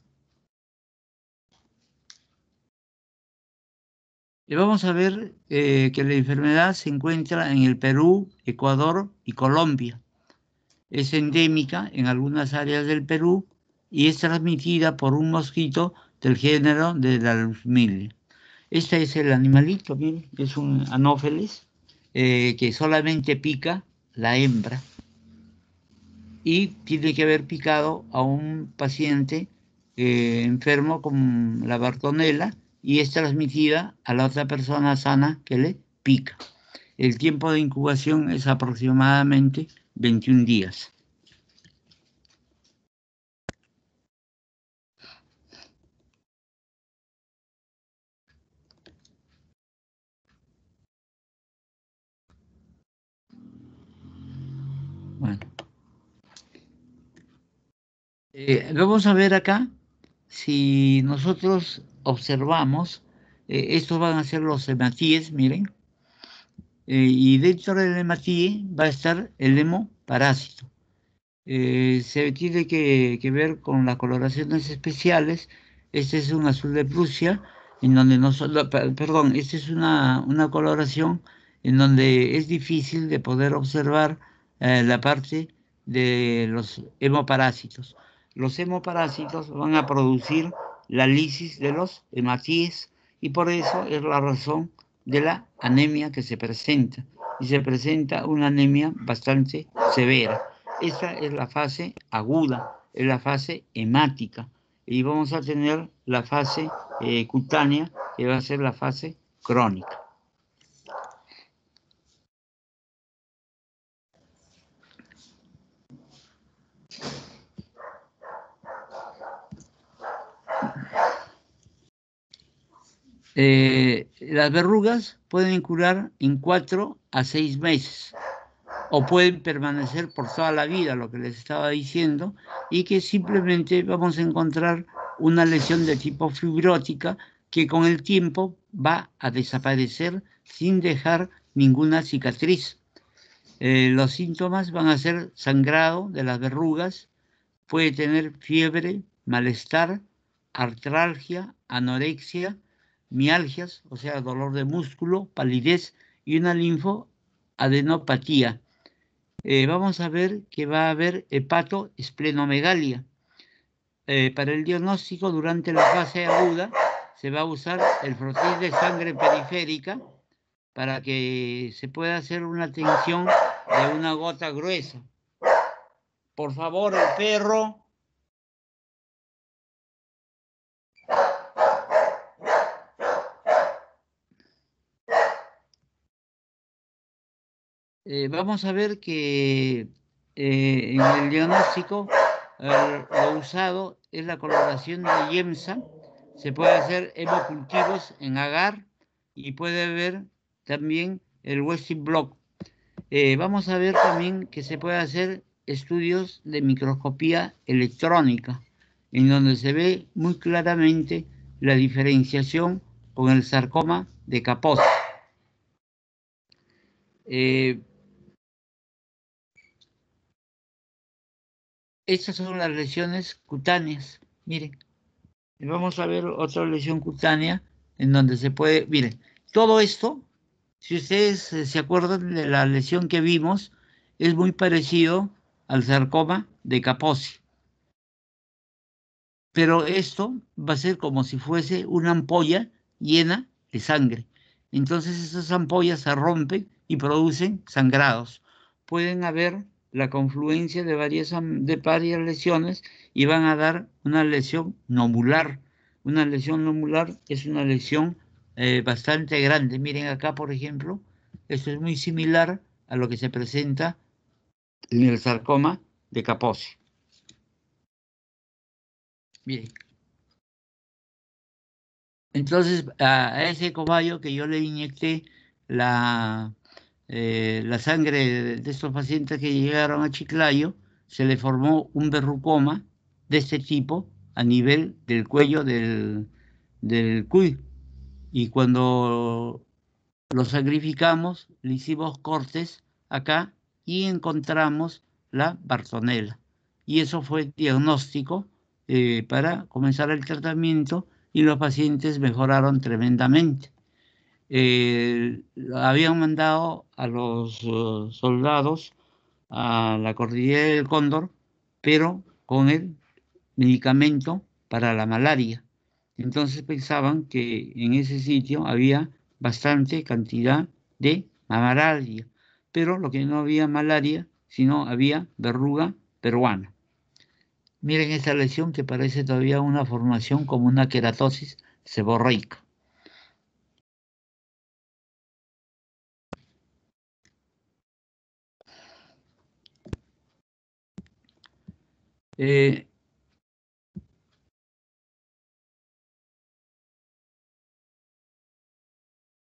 Y vamos a ver que la enfermedad se encuentra en el Perú, Ecuador y Colombia. Es endémica en algunas áreas del Perú y es transmitida por un mosquito del género de la Lusmilia. Este es el animalito, miren, es un anófeles que solamente pica la hembra y tiene que haber picado a un paciente enfermo con la bartonela y es transmitida a la otra persona sana que le pica. El tiempo de incubación es aproximadamente 21 días. Bueno. Vamos a ver acá si nosotros observamos, estos van a ser los hematíes, miren, y dentro del hematíe va a estar el hemoparásito. Se tiene que ver con las coloraciones especiales. Este es un azul de Prusia, en donde no solo, perdón, esta es una coloración en donde es difícil de poder observar la parte de los hemoparásitos. Los hemoparásitos van a producir la lisis de los hematíes y por eso es la razón de la anemia que se presenta. Y se presenta una anemia bastante severa. Esa es la fase aguda, es la fase hemática. Y vamos a tener la fase cutánea, que va a ser la fase crónica. Las verrugas pueden curar en 4 a 6 meses o pueden permanecer por toda la vida, lo que les estaba diciendo, y que simplemente vamos a encontrar una lesión de tipo fibrótica que con el tiempo va a desaparecer sin dejar ninguna cicatriz. Los síntomas van a ser sangrado de las verrugas, puede tener fiebre, malestar, artralgia, anorexia, mialgias, o sea, dolor de músculo, palidez y una linfoadenopatía. Vamos a ver que va a haber hepatoesplenomegalia. Para el diagnóstico durante la fase aguda se va a usar el frotis de sangre periférica para que se pueda hacer una tensión de una gota gruesa. Por favor, el perro. Vamos a ver que en el diagnóstico lo usado es la coloración de IEMSA. Se puede hacer hemocultivos en agar y puede ver también el Western Blot. Vamos a ver también que se puede hacer estudios de microscopía electrónica, en donde se ve muy claramente la diferenciación con el sarcoma de Kaposi. Estas son las lesiones cutáneas. Miren, vamos a ver otra lesión cutánea en donde se puede, miren, todo esto, si ustedes se acuerdan de la lesión que vimos, es muy parecido al sarcoma de Kaposi. Pero esto va a ser como si fuese una ampolla llena de sangre. Entonces esas ampollas se rompen y producen sangrados. Pueden haber la confluencia de varias lesiones y van a dar una lesión nomular. Una lesión nomular es una lesión bastante grande. Miren acá, por ejemplo, esto es muy similar a lo que se presenta en el sarcoma de Kaposi. Miren. Entonces, a ese cobayo que yo le inyecté la sangre de estos pacientes que llegaron a Chiclayo, se le formó un verrucoma de este tipo a nivel del cuello del del cuy. Y cuando lo sacrificamos, le hicimos cortes acá y encontramos la Bartonella. Y eso fue diagnóstico para comenzar el tratamiento y los pacientes mejoraron tremendamente. Habían mandado a los soldados a la cordillera del Cóndor, pero con el medicamento para la malaria. Entonces pensaban que en ese sitio había bastante cantidad de malaria, pero lo que no había malaria, sino había verruga peruana. Miren esta lesión que parece todavía una formación como una queratosis seborreica.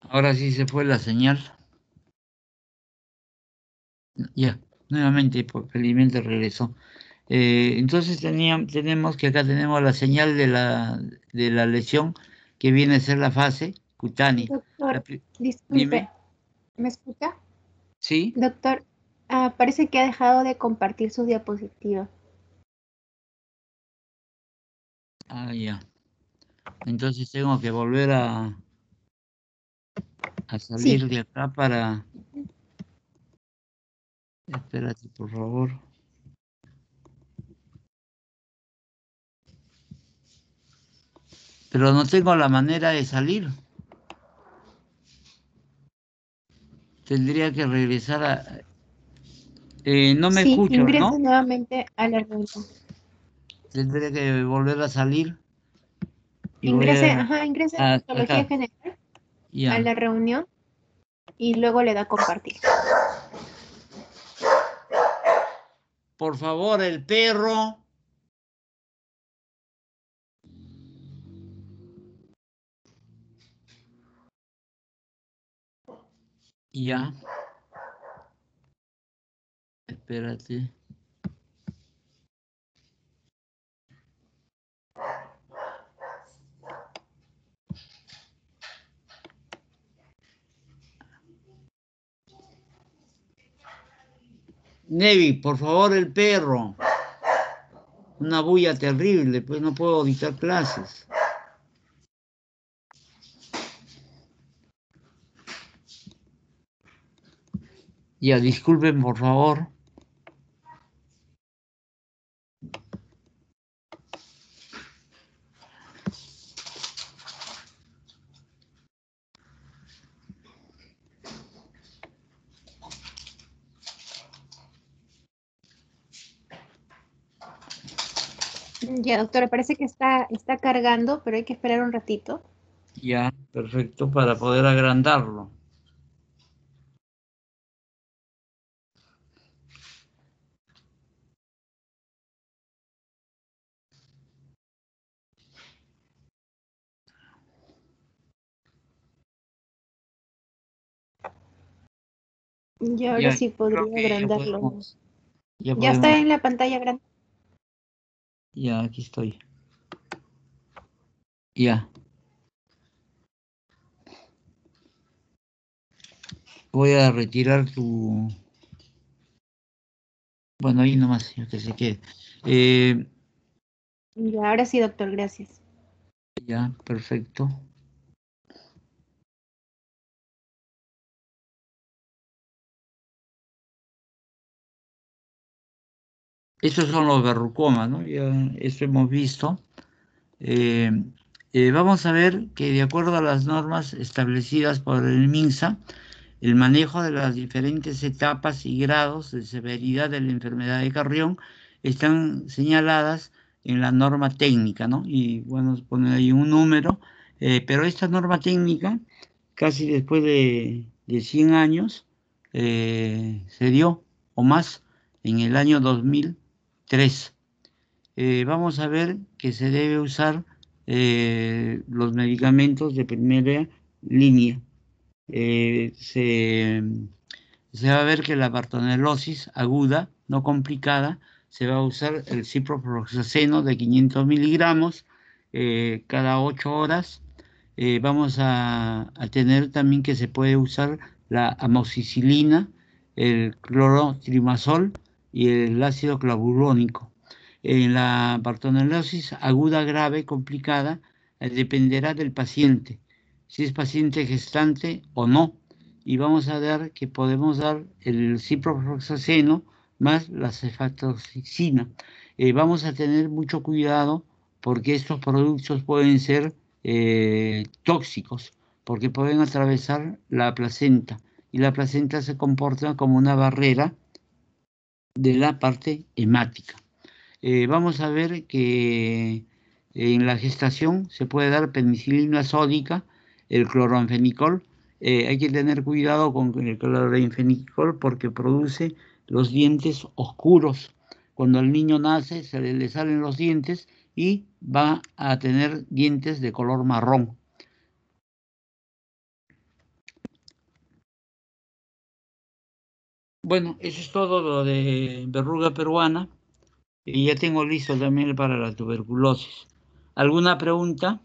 Ahora sí se fue la señal. Ya, nuevamente, felizmente regresó. Entonces tenemos que acá tenemos la señal de la lesión que viene a ser la fase cutánea. Doctor, disculpe, Dime. ¿me escucha? ¿Sí? Doctor, parece que ha dejado de compartir su diapositiva. Ah, ya. Entonces tengo que volver a salir Sí. de acá para... Espérate, por favor. Pero no tengo la manera de salir. Tendría que regresar a... no me Sí, escucho, ingrese ¿no? nuevamente a la reunión. Tendría que volver a salir. Y Ingrese voy a Patología acá. General, a Ya. la reunión, y luego le da compartir. Por favor, el perro. Ya. Espérate. Nevi, por favor, el perro. Una bulla terrible, pues no puedo dictar clases. Ya, disculpen, por favor. Ya, doctora, parece que está cargando, pero hay que esperar un ratito. Ya, perfecto, para poder agrandarlo. Y ahora Ya, sí creo podría que ya agrandarlo. podemos. Ya Ya está podemos. en la pantalla grande. Ya, aquí estoy. Ya. Voy a retirar tu... Bueno, ahí nomás, ya que se quede. Ya, ahora sí, doctor, gracias. Ya, perfecto. Estos son los verrucomas, ¿no? Ya eso hemos visto. Vamos a ver que de acuerdo a las normas establecidas por el MINSA, el manejo de las diferentes etapas y grados de severidad de la enfermedad de Carrión están señaladas en la norma técnica, ¿no? Y bueno, ponen ahí un número, pero esta norma técnica, casi después de 100 años, se dio, o más, en el año 2003. Vamos a ver que se debe usar los medicamentos de primera línea. Se va a ver que la bartonelosis aguda, no complicada, se va a usar el ciprofloxacino de 500 miligramos cada 8 horas. Vamos a tener también que se puede usar la amoxicilina, el clorotrimazol y el ácido clavurónico. En la bartonellosis aguda, grave, complicada, dependerá del paciente, si es paciente gestante o no. Y vamos a ver que podemos dar el ciprofloxacino más la cefatoxina. Vamos a tener mucho cuidado porque estos productos pueden ser tóxicos, porque pueden atravesar la placenta y la placenta se comporta como una barrera de la parte hemática. Vamos a ver que en la gestación se puede dar penicilina sódica, el cloranfenicol. Hay que tener cuidado con el cloranfenicol porque produce los dientes oscuros. Cuando el niño nace se le salen los dientes y va a tener dientes de color marrón. Bueno, eso es todo lo de verruga peruana. Y ya tengo listo también para la tuberculosis. ¿Alguna pregunta?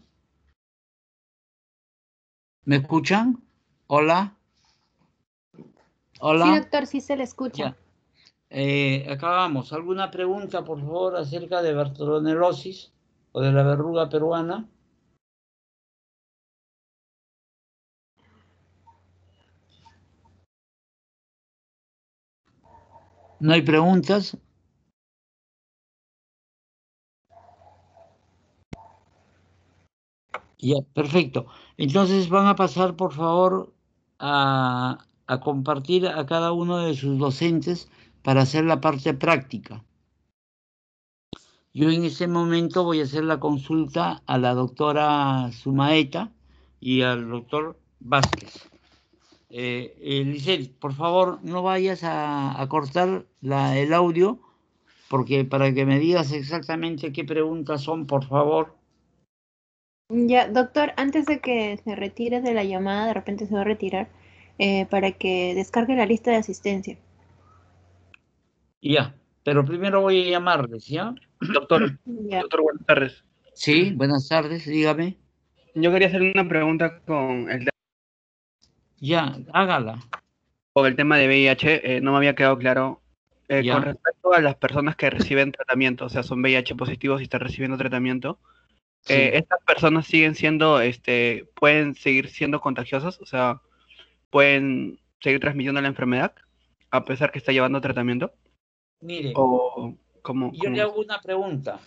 ¿Me escuchan? Hola. Hola. Sí, doctor, sí se le escucha. Ya. Acabamos. ¿Alguna pregunta, por favor, acerca de bartonellosis o de la verruga peruana? ¿No hay preguntas? Ya, perfecto. Entonces van a pasar, por favor, a compartir a cada uno de sus docentes para hacer la parte práctica. Yo en ese momento voy a hacer la consulta a la doctora Sumaeta y al doctor Vázquez. Lisset, por favor, no vayas a cortar el audio, porque para que me digas exactamente qué preguntas son, por favor. Ya, doctor, antes de que se retire de la llamada, de repente se va a retirar, para que descargue la lista de asistencia. Ya, pero primero voy a llamarles, ¿ya? Doctor, Ya. doctor, buenas tardes. Sí, buenas tardes, dígame. Yo quería hacer una pregunta Ya, hágala. con el tema de VIH. No me había quedado claro. Ya. Con respecto a las personas que reciben tratamiento, o sea, son VIH positivos y están recibiendo tratamiento, Sí. ¿estas personas siguen siendo, pueden seguir siendo contagiosas? O sea, ¿pueden seguir transmitiendo la enfermedad a pesar que está llevando tratamiento? Mire, ¿O cómo? yo le hago una pregunta.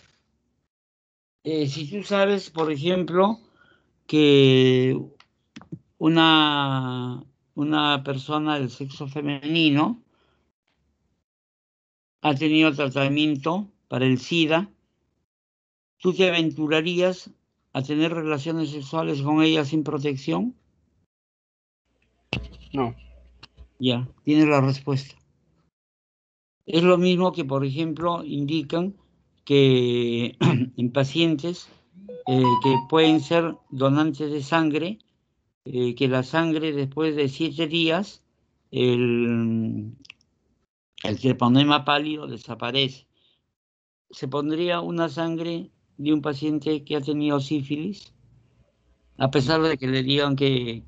Si tú sabes, por ejemplo, que una persona del sexo femenino ha tenido tratamiento para el SIDA, ¿tú te aventurarías a tener relaciones sexuales con ella sin protección? No. Ya, tienes la respuesta. Es lo mismo que, por ejemplo, indican que en pacientes que pueden ser donantes de sangre, que la sangre después de 7 días, el treponema pálido desaparece. ¿Se pondría una sangre de un paciente que ha tenido sífilis? A pesar de que le digan que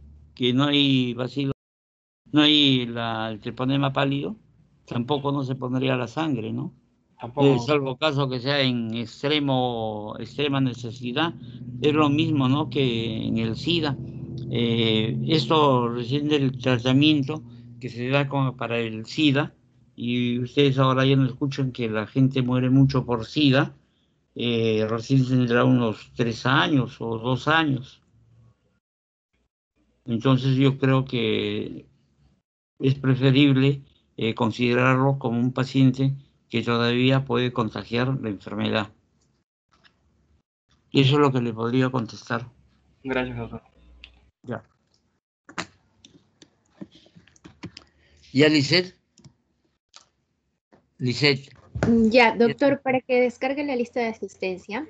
no hay bacilo, no hay el treponema pálido, tampoco no se pondría la sangre, ¿no? Tampoco. Salvo caso que sea en extrema necesidad, es lo mismo, ¿no?, que en el SIDA. Esto recién del tratamiento que se da para el SIDA, y ustedes ahora ya no escuchan que la gente muere mucho por SIDA, recién tendrá unos 3 años o 2 años. Entonces yo creo que es preferible considerarlo como un paciente que todavía puede contagiar la enfermedad. Y eso es lo que le podría contestar. Gracias, doctor. Ya. ¿Ya, Lisset? Lisset. Ya, doctor, para que descargue la lista de asistencia,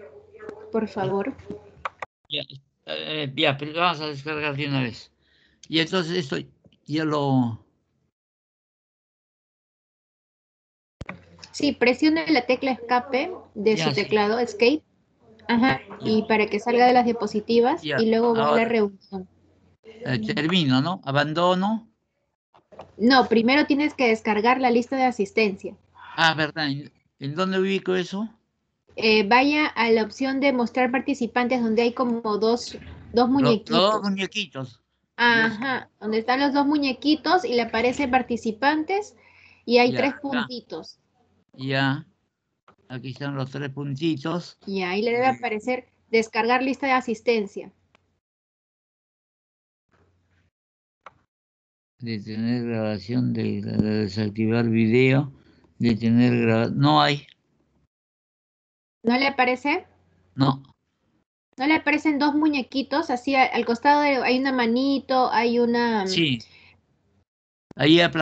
por favor. Ya, pero vamos a descargar de una vez. Y entonces esto ya lo... Sí, presione la tecla escape de Ya, su sí. teclado, Escape. Ajá, y para que salga de las diapositivas Ya, y luego va a la ahora reunión. termino, ¿no? Abandono. No, primero tienes que descargar la lista de asistencia. Ah, ¿verdad? ¿En dónde ubico eso? Vaya a la opción de mostrar participantes donde hay como dos Los dos muñequitos. muñequitos. Ajá, donde están los dos muñequitos y le aparece participantes y hay Ya, 3 acá. puntitos. Ya, aquí están los 3 puntitos. Y ahí le debe aparecer descargar lista de asistencia. Detener grabación, de desactivar video, detener grabación. No hay, ¿No le aparece? no. ¿No le aparecen dos muñequitos? Así al costado hay una manito, hay una... Sí, ahí